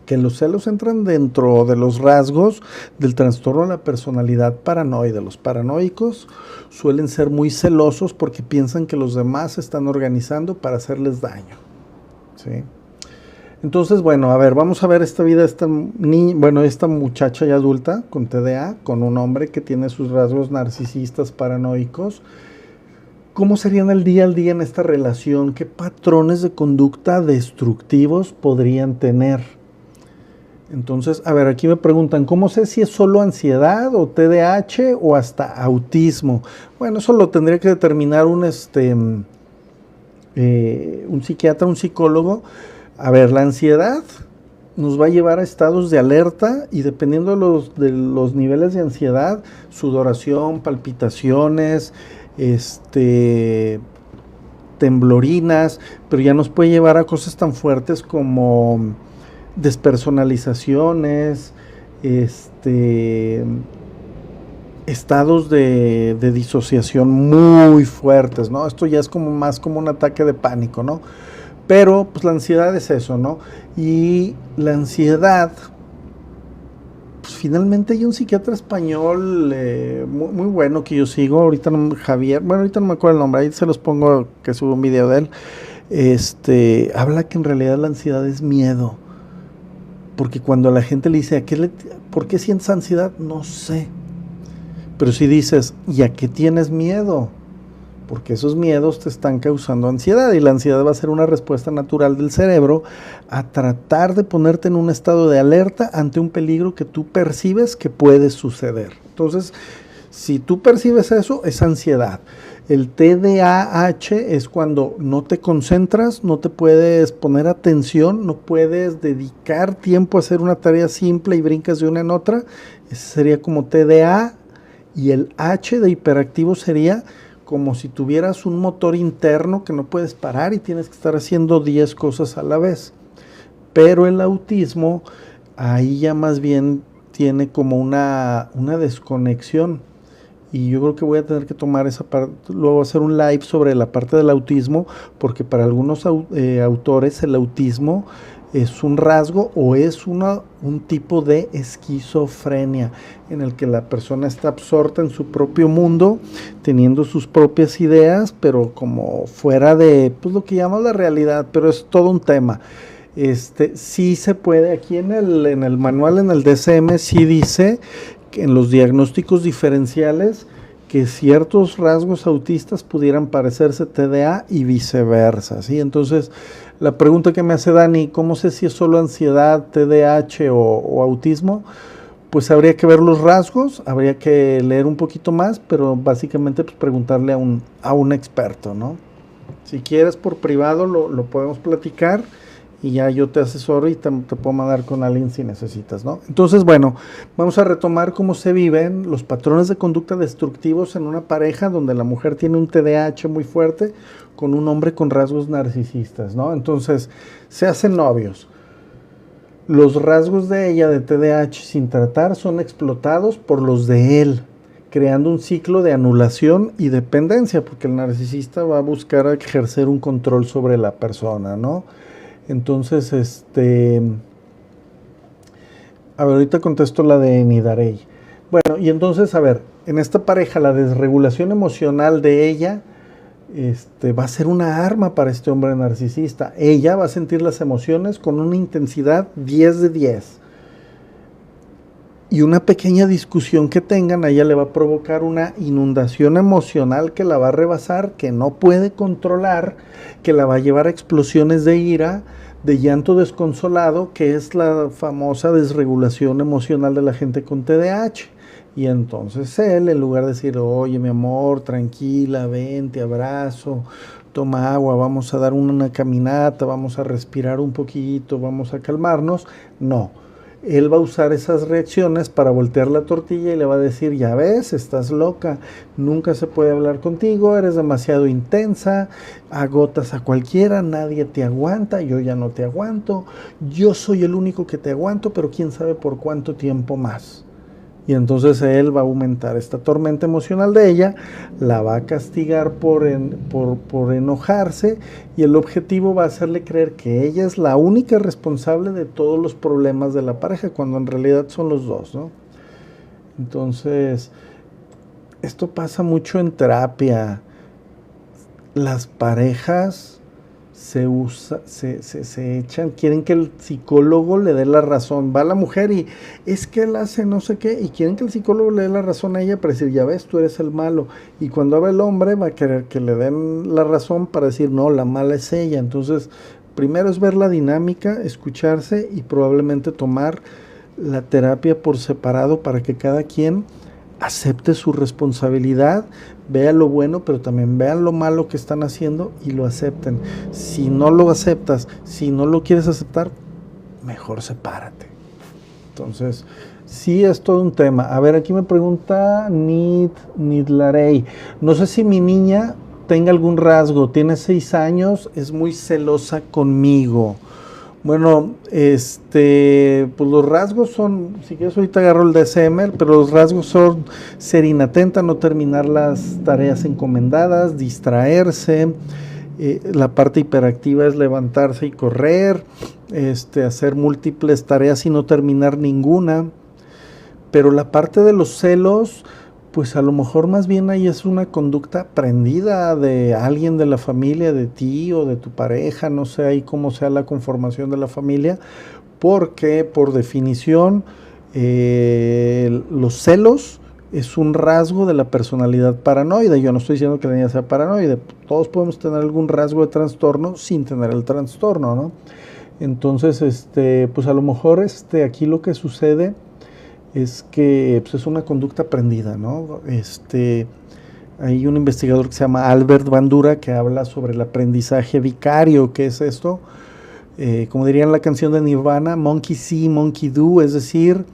Speaker 1: que los celos entran dentro de los rasgos del trastorno de la personalidad paranoide. Los paranoicos suelen ser muy celosos porque piensan que los demás se están organizando para hacerles daño, ¿sí? Entonces, bueno, a ver, vamos a ver esta muchacha ya adulta con TDA, con un hombre que tiene sus rasgos narcisistas paranoicos. ¿Cómo serían el día al día en esta relación? ¿Qué patrones de conducta destructivos podrían tener? Entonces, a ver, aquí me preguntan, ¿cómo sé si es solo ansiedad o TDAH o hasta autismo? Bueno, eso lo tendría que determinar un psiquiatra, un psicólogo. A ver, la ansiedad nos va a llevar a estados de alerta y dependiendo de los niveles de ansiedad, sudoración, palpitaciones, temblorinas, pero ya nos puede llevar a cosas tan fuertes como despersonalizaciones, estados de disociación muy fuertes, ¿no? Esto ya es más como un ataque de pánico, ¿no? Pero pues la ansiedad es eso, ¿no? Y la ansiedad, pues finalmente hay un psiquiatra español muy bueno que yo sigo, ahorita no me acuerdo el nombre, ahí se los pongo que subo un video de él. Habla que en realidad la ansiedad es miedo. Porque cuando la gente le dice, ¿por qué sientes ansiedad? No sé. Pero si dices, ¿y a qué tienes miedo? Porque esos miedos te están causando ansiedad y la ansiedad va a ser una respuesta natural del cerebro a tratar de ponerte en un estado de alerta ante un peligro que tú percibes que puede suceder. Entonces, si tú percibes eso, es ansiedad. El TDAH es cuando no te concentras, no te puedes poner atención, no puedes dedicar tiempo a hacer una tarea simple y brincas de una en otra. Ese sería como TDA. Y el H de hiperactivo sería como si tuvieras un motor interno que no puedes parar y tienes que estar haciendo 10 cosas a la vez. Pero el autismo, ahí ya más bien tiene como una desconexión. Y yo creo que voy a tener que tomar esa parte, luego hacer un live sobre la parte del autismo, porque para algunos autores el autismo es un rasgo o es un tipo de esquizofrenia en el que la persona está absorta en su propio mundo, teniendo sus propias ideas, pero como fuera de lo que llamamos la realidad, pero es todo un tema. Sí se puede, aquí en el manual, en el DSM, sí dice que en los diagnósticos diferenciales que ciertos rasgos autistas pudieran parecerse TDA y viceversa, ¿sí? Entonces, la pregunta que me hace Dani, ¿cómo sé si es solo ansiedad, TDAH o autismo? Pues habría que ver los rasgos, habría que leer un poquito más, pero básicamente pues preguntarle a un experto, ¿no? Si quieres por privado lo podemos platicar y ya yo te asesoro y te puedo mandar con alguien si necesitas, ¿no? Entonces, bueno, vamos a retomar cómo se viven los patrones de conducta destructivos en una pareja donde la mujer tiene un TDAH muy fuerte con un hombre con rasgos narcisistas, ¿no? Entonces, se hacen novios. Los rasgos de ella de TDAH sin tratar son explotados por los de él, creando un ciclo de anulación y dependencia, porque el narcisista va a buscar ejercer un control sobre la persona, ¿no? Entonces, a ver, ahorita contesto la de Nidarey. Bueno, y entonces, a ver, en esta pareja la desregulación emocional de ella va a ser una arma para este hombre narcisista. Ella va a sentir las emociones con una intensidad 10 de 10. Y una pequeña discusión que tengan a ella le va a provocar una inundación emocional que la va a rebasar, que no puede controlar, que la va a llevar a explosiones de ira, de llanto desconsolado, que es la famosa desregulación emocional de la gente con TDAH. Y entonces él, en lugar de decir, oye mi amor, tranquila, ven, te abrazo, toma agua, vamos a dar una caminata, vamos a respirar un poquito, vamos a calmarnos, no. Él va a usar esas reacciones para voltear la tortilla y le va a decir, ya ves, estás loca, nunca se puede hablar contigo, eres demasiado intensa, agotas a cualquiera, nadie te aguanta, yo ya no te aguanto, yo soy el único que te aguanto, pero quién sabe por cuánto tiempo más. Y entonces él va a aumentar esta tormenta emocional de ella, la va a castigar por enojarse y el objetivo va a hacerle creer que ella es la única responsable de todos los problemas de la pareja, cuando en realidad son los dos, ¿no? Entonces, esto pasa mucho en terapia. Las parejas se echan, quieren que el psicólogo le dé la razón. Va la mujer y es que él hace no sé qué, y quieren que el psicólogo le dé la razón a ella para decir, ya ves, tú eres el malo. Y cuando va el hombre va a querer que le den la razón para decir, no, la mala es ella. Entonces, primero es ver la dinámica, escucharse y probablemente tomar la terapia por separado para que cada quien acepte su responsabilidad, vea lo bueno, pero también vean lo malo que están haciendo y lo acepten. Si no lo aceptas, si no lo quieres aceptar, mejor sepárate. Entonces, sí es todo un tema. A ver, aquí me pregunta Nidlarey. No sé si mi niña tenga algún rasgo, tiene 6 años, es muy celosa conmigo. Bueno, pues los rasgos son, si quieres ahorita agarro el DSM, pero los rasgos son ser inatenta, no terminar las tareas encomendadas, distraerse, la parte hiperactiva es levantarse y correr, hacer múltiples tareas y no terminar ninguna, pero la parte de los celos, pues a lo mejor más bien ahí es una conducta aprendida de alguien de la familia, de ti o de tu pareja, no sé ahí cómo sea la conformación de la familia, porque por definición los celos es un rasgo de la personalidad paranoide. Yo no estoy diciendo que la niña sea paranoide, todos podemos tener algún rasgo de trastorno sin tener el trastorno, ¿no? Entonces, pues a lo mejor aquí lo que sucede es que pues es una conducta aprendida, ¿no? Hay un investigador que se llama Albert Bandura que habla sobre el aprendizaje vicario. ¿Qué es esto? Como dirían la canción de Nirvana, monkey see, monkey do, es decir,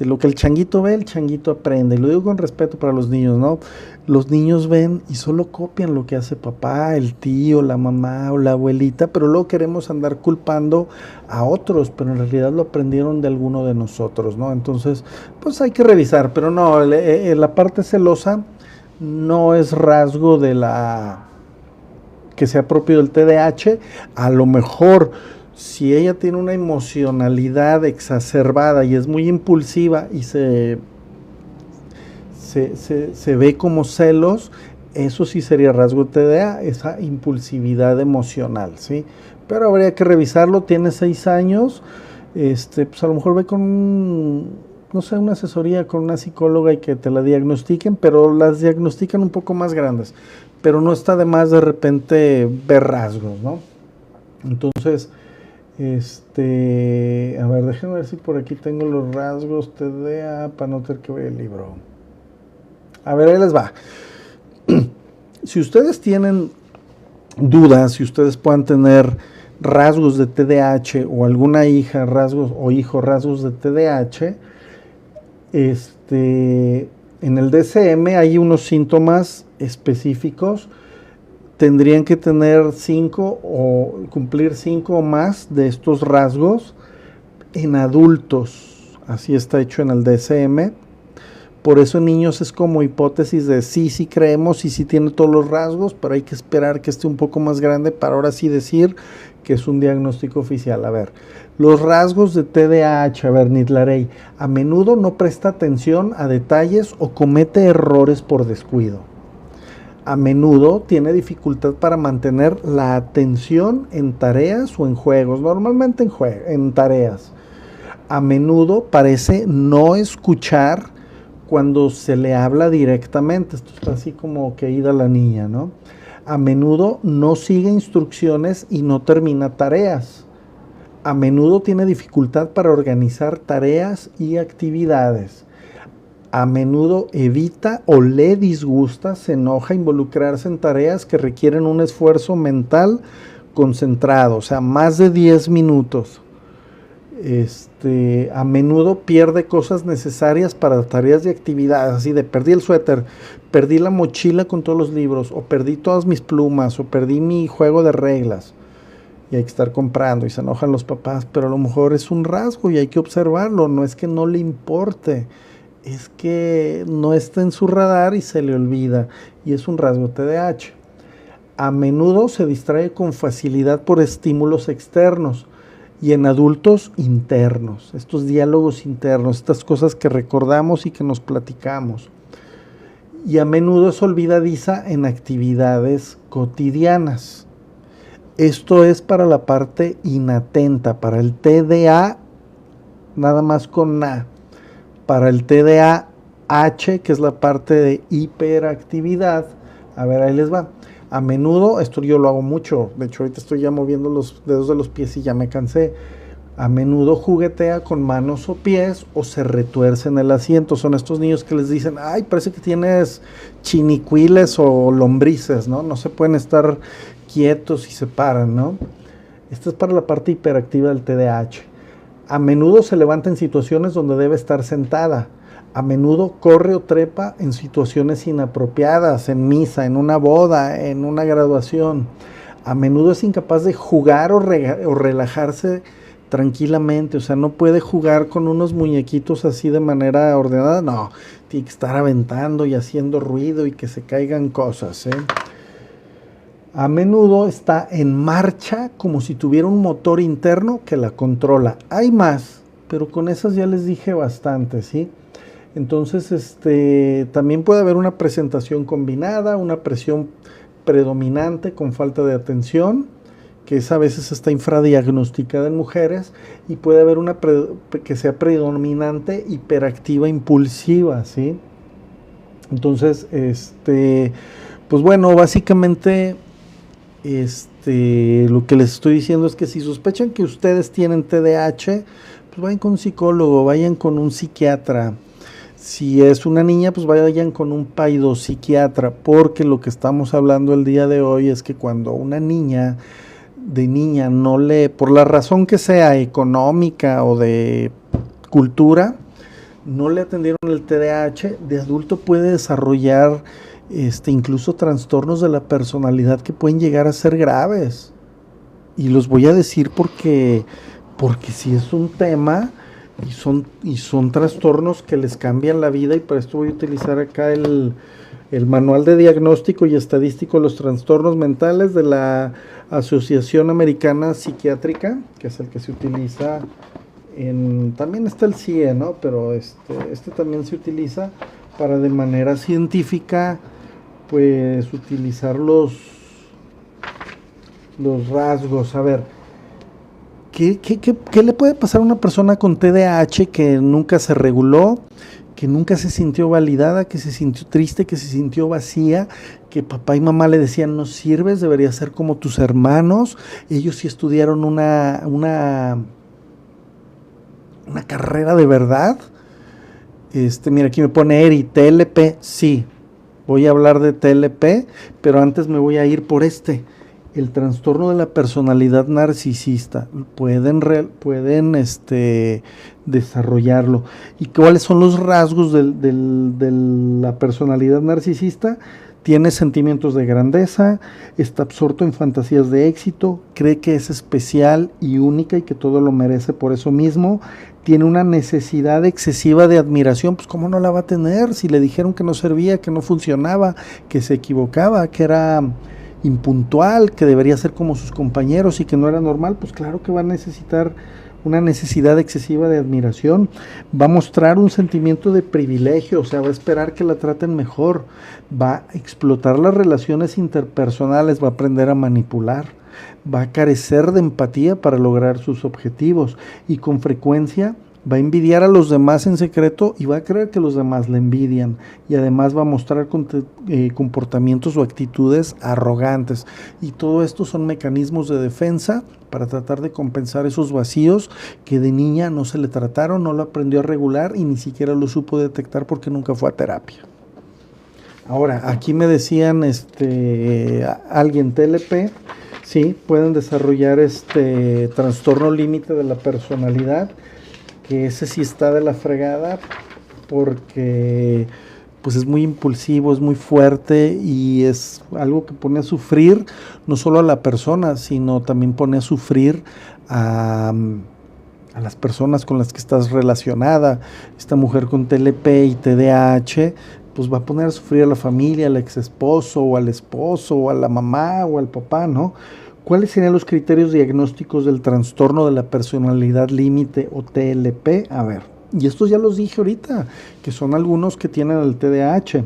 Speaker 1: lo que el changuito ve, el changuito aprende. Y lo digo con respeto para los niños, ¿no? Los niños ven y solo copian lo que hace papá, el tío, la mamá o la abuelita, pero luego queremos andar culpando a otros, pero en realidad lo aprendieron de alguno de nosotros, ¿no? Entonces, pues hay que revisar, pero no, la parte celosa no es rasgo de que sea propio del TDAH. A lo mejor si ella tiene una emocionalidad exacerbada y es muy impulsiva y se ve como celos, eso sí sería rasgo TDA, esa impulsividad emocional, ¿sí? Pero habría que revisarlo, tiene 6 años, pues a lo mejor ve con no sé, una asesoría con una psicóloga y que te la diagnostiquen, pero las diagnostican un poco más grandes. Pero no está de más de repente ver rasgos, ¿no? Entonces, a ver, déjenme ver si por aquí tengo los rasgos TDA para no tener que ver el libro. A ver, ahí les va. Si ustedes tienen dudas, si ustedes puedan tener rasgos de TDAH o alguna hija rasgos o hijo rasgos de TDAH, en el DSM hay unos síntomas específicos. Tendrían que tener 5 o cumplir 5 o más de estos rasgos en adultos. Así está hecho en el DSM. Por eso en niños es como hipótesis de sí creemos y sí tiene todos los rasgos, pero hay que esperar que esté un poco más grande para ahora sí decir que es un diagnóstico oficial. A ver, los rasgos de TDAH, a ver, Nitlarey, a menudo no presta atención a detalles o comete errores por descuido. A menudo tiene dificultad para mantener la atención en tareas o en juegos, normalmente en tareas. A menudo parece no escuchar cuando se le habla directamente. Esto está así como que ida la niña, ¿no? A menudo no sigue instrucciones y no termina tareas. A menudo tiene dificultad para organizar tareas y actividades. A menudo evita o le disgusta, se enoja involucrarse en tareas que requieren un esfuerzo mental concentrado, o sea, más de 10 minutos. A menudo pierde cosas necesarias para tareas y actividades, así de perdí el suéter, perdí la mochila con todos los libros, o perdí todas mis plumas, o perdí mi juego de reglas. Y hay que estar comprando y se enojan los papás, pero a lo mejor es un rasgo y hay que observarlo, no es que no le importe. Es que no está en su radar y se le olvida, y es un rasgo TDAH. A menudo se distrae con facilidad por estímulos externos y en adultos internos, estos diálogos internos, estas cosas que recordamos y que nos platicamos. Y a menudo es olvidadiza en actividades cotidianas. Esto es para la parte inatenta, para el TDA, nada más con A. Para el TDAH, que es la parte de hiperactividad, a ver, ahí les va. A menudo, esto yo lo hago mucho, de hecho ahorita estoy ya moviendo los dedos de los pies y ya me cansé. A menudo juguetea con manos o pies o se retuerce en el asiento. Son estos niños que les dicen, ay, parece que tienes chinicuiles o lombrices, ¿no? No se pueden estar quietos y se paran, ¿no? Esto es para la parte hiperactiva del TDAH. A menudo se levanta en situaciones donde debe estar sentada. A menudo corre o trepa en situaciones inapropiadas, en misa, en una boda, en una graduación. A menudo es incapaz de jugar o relajarse tranquilamente. O sea, no puede jugar con unos muñequitos así de manera ordenada. No, tiene que estar aventando y haciendo ruido y que se caigan cosas, ¿eh? A menudo está en marcha como si tuviera un motor interno que la controla. Hay más, pero con esas ya les dije bastante, ¿sí? Entonces, también puede haber una presentación combinada, una presión predominante con falta de atención, que a veces está infradiagnosticada en mujeres, y puede haber una que sea predominante hiperactiva impulsiva, ¿sí? Entonces, pues bueno, básicamente lo que les estoy diciendo es que si sospechan que ustedes tienen TDAH, pues vayan con un psicólogo, vayan con un psiquiatra. Si es una niña, pues vayan con un paidopsiquiatra, porque lo que estamos hablando el día de hoy es que cuando una niña no le, por la razón que sea, económica o de cultura, no le atendieron el TDAH, de adulto puede desarrollar incluso trastornos de la personalidad que pueden llegar a ser graves. Y los voy a decir porque si es un tema y son trastornos que les cambian la vida, y para esto voy a utilizar acá el manual de diagnóstico y estadístico de los trastornos mentales de la Asociación Americana Psiquiátrica, que es el que se utiliza también está el CIE, ¿no? Pero también se utiliza para de manera científica, pues utilizar los rasgos. A ver, ¿Qué le puede pasar a una persona con TDAH que nunca se reguló, que nunca se sintió validada, que se sintió triste, que se sintió vacía, que papá y mamá le decían no sirves, deberías ser como tus hermanos? Ellos sí estudiaron una carrera de verdad. Mira, aquí me pone Eri, TLP, sí, voy a hablar de TLP, pero antes me voy a ir por el trastorno de la personalidad narcisista. Pueden desarrollarlo. ¿Y cuáles son los rasgos de la personalidad narcisista? Tiene sentimientos de grandeza, está absorto en fantasías de éxito, cree que es especial y única y que todo lo merece por eso mismo, tiene una necesidad excesiva de admiración. Pues ¿cómo no la va a tener si le dijeron que no servía, que no funcionaba, que se equivocaba, que era impuntual, que debería ser como sus compañeros y que no era normal? Pues claro que va a necesitar una necesidad excesiva de admiración, va a mostrar un sentimiento de privilegio, o sea, va a esperar que la traten mejor, va a explotar las relaciones interpersonales, va a aprender a manipular, va a carecer de empatía para lograr sus objetivos y con frecuencia va a envidiar a los demás en secreto y va a creer que los demás le envidian, y además va a mostrar comportamientos o actitudes arrogantes, y todo esto son mecanismos de defensa para tratar de compensar esos vacíos que de niña no se le trataron, no lo aprendió a regular y ni siquiera lo supo detectar porque nunca fue a terapia. Ahora, aquí me decían alguien TLP, sí, pueden desarrollar trastorno límite de la personalidad, que ese sí está de la fregada porque pues es muy impulsivo, es muy fuerte y es algo que pone a sufrir no solo a la persona, sino también pone a sufrir a las personas con las que estás relacionada. Esta mujer con TLP y TDAH pues va a poner a sufrir a la familia, al ex esposo o al esposo o a la mamá o al papá, ¿no? ¿Cuáles serían los criterios diagnósticos del trastorno de la personalidad límite o TLP? A ver, y estos ya los dije ahorita, que son algunos que tienen el TDAH.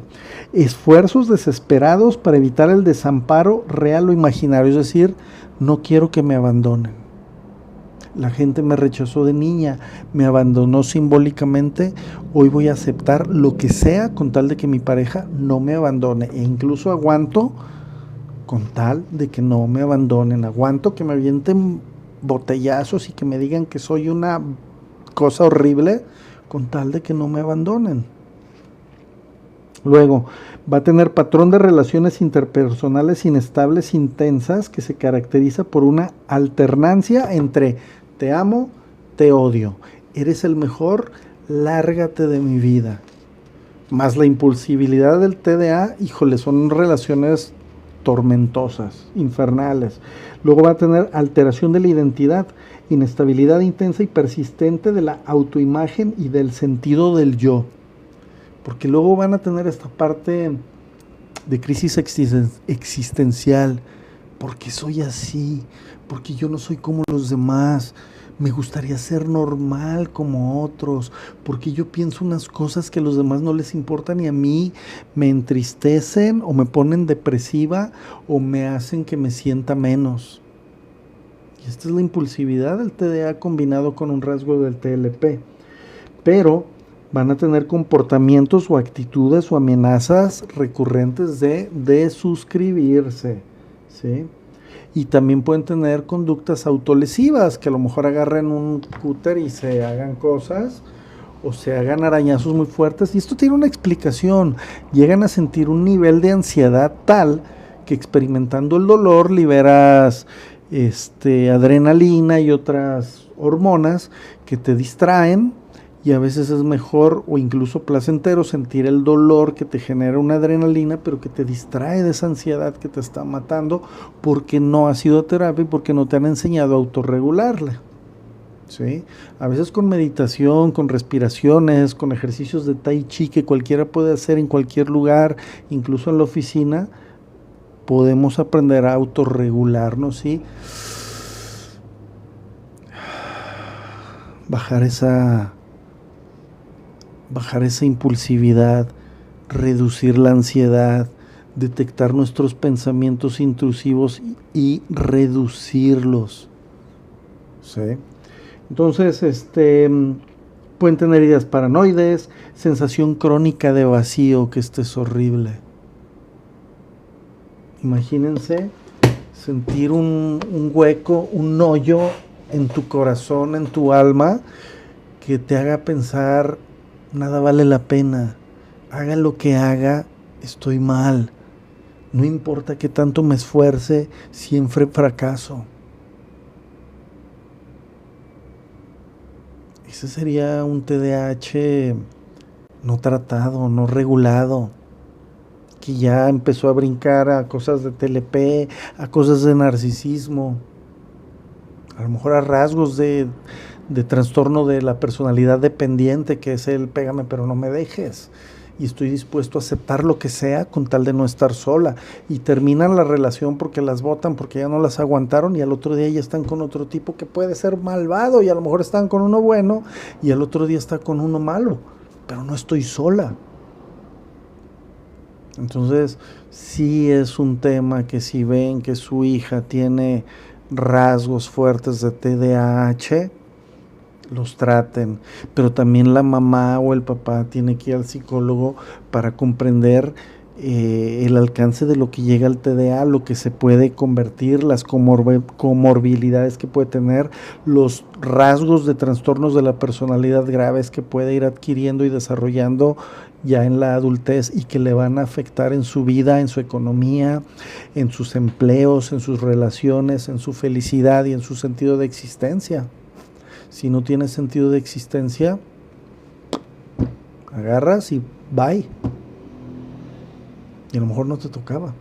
Speaker 1: Esfuerzos desesperados para evitar el desamparo real o imaginario, es decir, no quiero que me abandonen. La gente me rechazó de niña, me abandonó simbólicamente, hoy voy a aceptar lo que sea con tal de que mi pareja no me abandone, e incluso aguanto con tal de que no me abandonen, aguanto que me avienten botellazos y que me digan que soy una cosa horrible con tal de que no me abandonen. Luego, va a tener patrón de relaciones interpersonales inestables, intensas, que se caracteriza por una alternancia entre te amo, te odio, eres el mejor, lárgate de mi vida. Más la impulsibilidad del TDA, híjole, son relaciones tormentosas, infernales. Luego va a tener alteración de la identidad, inestabilidad intensa y persistente de la autoimagen y del sentido del yo. Porque luego van a tener esta parte de crisis existencial. ¿Por qué soy así? Porque yo no soy como los demás. Me gustaría ser normal como otros, porque yo pienso unas cosas que a los demás no les importan y a mí me entristecen o me ponen depresiva o me hacen que me sienta menos. Y esta es la impulsividad del TDA combinado con un rasgo del TLP. Pero van a tener comportamientos o actitudes o amenazas recurrentes de suscribirse, ¿sí? Y también pueden tener conductas autolesivas, que a lo mejor agarren un cúter y se hagan cosas, o se hagan arañazos muy fuertes. Y esto tiene una explicación. Llegan a sentir un nivel de ansiedad tal que experimentando el dolor liberas adrenalina y otras hormonas que te distraen. Y a veces es mejor o incluso placentero sentir el dolor que te genera una adrenalina, pero que te distrae de esa ansiedad que te está matando porque no has ido a terapia y porque no te han enseñado a autorregularla. ¿Sí? A veces con meditación, con respiraciones, con ejercicios de tai chi que cualquiera puede hacer en cualquier lugar, incluso en la oficina, podemos aprender a autorregularnos y bajar esa impulsividad, reducir la ansiedad, detectar nuestros pensamientos intrusivos y reducirlos. ¿sí? Entonces, pueden tener ideas paranoides, sensación crónica de vacío, que esto es horrible. Imagínense sentir un hueco, un hoyo en tu corazón, en tu alma, que te haga pensar, nada vale la pena, haga lo que haga, estoy mal, no importa qué tanto me esfuerce, siempre fracaso. Ese sería un TDAH no tratado, no regulado, que ya empezó a brincar a cosas de TLP, a cosas de narcisismo, a lo mejor a rasgos de trastorno de la personalidad dependiente, que es el pégame pero no me dejes, y estoy dispuesto a aceptar lo que sea con tal de no estar sola, y terminan la relación porque las botan, porque ya no las aguantaron, y al otro día ya están con otro tipo que puede ser malvado, y a lo mejor están con uno bueno, y al otro día está con uno malo, pero no estoy sola. Entonces, sí es un tema que si ven que su hija tiene rasgos fuertes de TDAH, los traten, pero también la mamá o el papá tiene que ir al psicólogo para comprender el alcance de lo que llega al TDA, lo que se puede convertir, las comorbilidades que puede tener, los rasgos de trastornos de la personalidad graves que puede ir adquiriendo y desarrollando ya en la adultez y que le van a afectar en su vida, en su economía, en sus empleos, en sus relaciones, en su felicidad y en su sentido de existencia. Si no tienes sentido de existencia, agarras y bye. Y a lo mejor no te tocaba.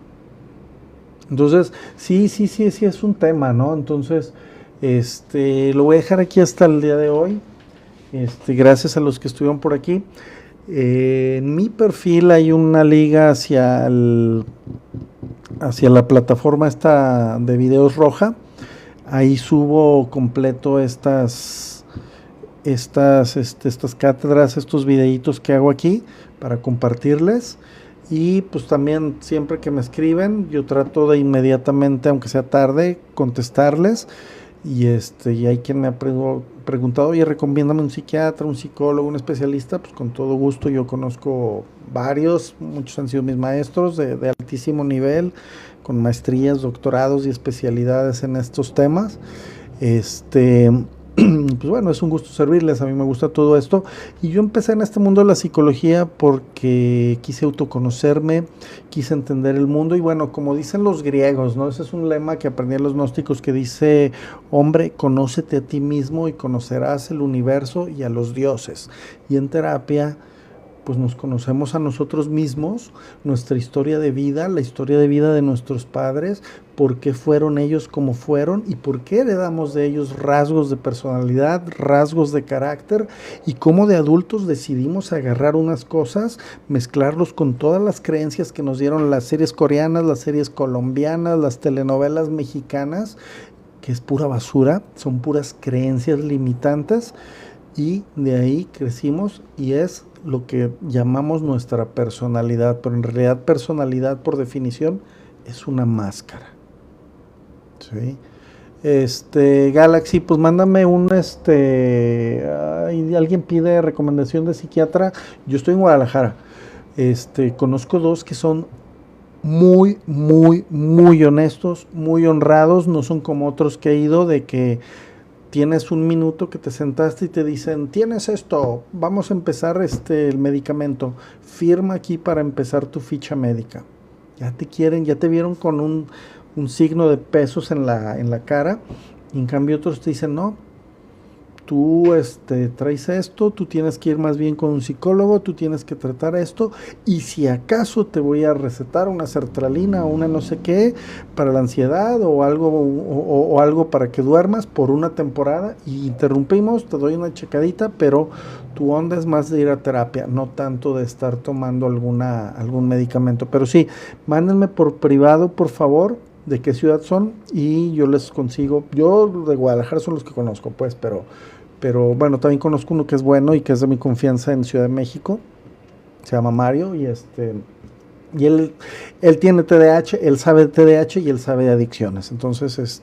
Speaker 1: Entonces, sí es un tema, ¿no? Entonces, lo voy a dejar aquí hasta el día de hoy. Gracias a los que estuvieron por aquí. En mi perfil hay una liga hacia la plataforma esta de videos roja. Ahí subo completo estas cátedras, estos videitos que hago aquí para compartirles. Y pues también siempre que me escriben, yo trato de inmediatamente, aunque sea tarde, contestarles. Y hay quien me ha preguntado, oye, recomiéndame un psiquiatra, un psicólogo, un especialista. Pues con todo gusto, yo conozco varios, muchos han sido mis maestros de altísimo nivel, con maestrías, doctorados y especialidades en estos temas. Pues bueno, es un gusto servirles, a mí me gusta todo esto, y yo empecé en este mundo de la psicología porque quise autoconocerme, quise entender el mundo, y bueno, como dicen los griegos, ¿no? Ese es un lema que aprendí en los gnósticos que dice, hombre, conócete a ti mismo y conocerás el universo y a los dioses, y en terapia pues nos conocemos a nosotros mismos, nuestra historia de vida, la historia de vida de nuestros padres, por qué fueron ellos como fueron y por qué heredamos de ellos rasgos de personalidad, rasgos de carácter, y cómo de adultos decidimos agarrar unas cosas, mezclarlos con todas las creencias que nos dieron las series coreanas, las series colombianas, las telenovelas mexicanas, que es pura basura, son puras creencias limitantes, y de ahí crecimos y es lo que llamamos nuestra personalidad, pero en realidad personalidad por definición es una máscara. ¿Sí? Galaxy, pues mándame alguien pide recomendación de psiquiatra. Yo estoy en Guadalajara. Conozco dos que son muy, muy, muy honestos, muy honrados, no son como otros que he ido de que tienes un minuto que te sentaste y te dicen, tienes esto, vamos a empezar el medicamento, firma aquí para empezar tu ficha médica. Ya te quieren, ya te vieron con un signo de pesos en la cara, y en cambio otros te dicen, no, tú traes esto, tú tienes que ir más bien con un psicólogo, tú tienes que tratar esto, y si acaso te voy a recetar una sertralina o una no sé qué para la ansiedad o algo para que duermas por una temporada, y interrumpimos, te doy una checadita, pero tu onda es más de ir a terapia, no tanto de estar tomando algún medicamento. Pero sí, mándenme por privado, por favor, de qué ciudad son y yo les consigo. Yo de Guadalajara son los que conozco, pues, pero bueno, también conozco uno que es bueno y que es de mi confianza en Ciudad de México. Se llama Mario y y él tiene TDAH, él sabe de TDAH y él sabe de adicciones. Entonces,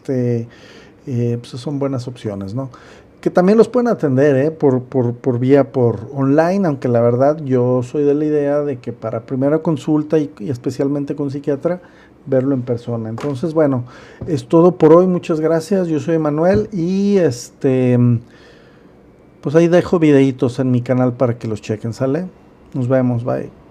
Speaker 1: pues son buenas opciones, ¿no? Que también los pueden atender por vía por online, aunque la verdad yo soy de la idea de que para primera consulta y especialmente con psiquiatra, verlo en persona. Entonces, bueno, es todo por hoy. Muchas gracias. Yo soy Manuel y pues ahí dejo videitos en mi canal para que los chequen, ¿sale? Nos vemos, bye.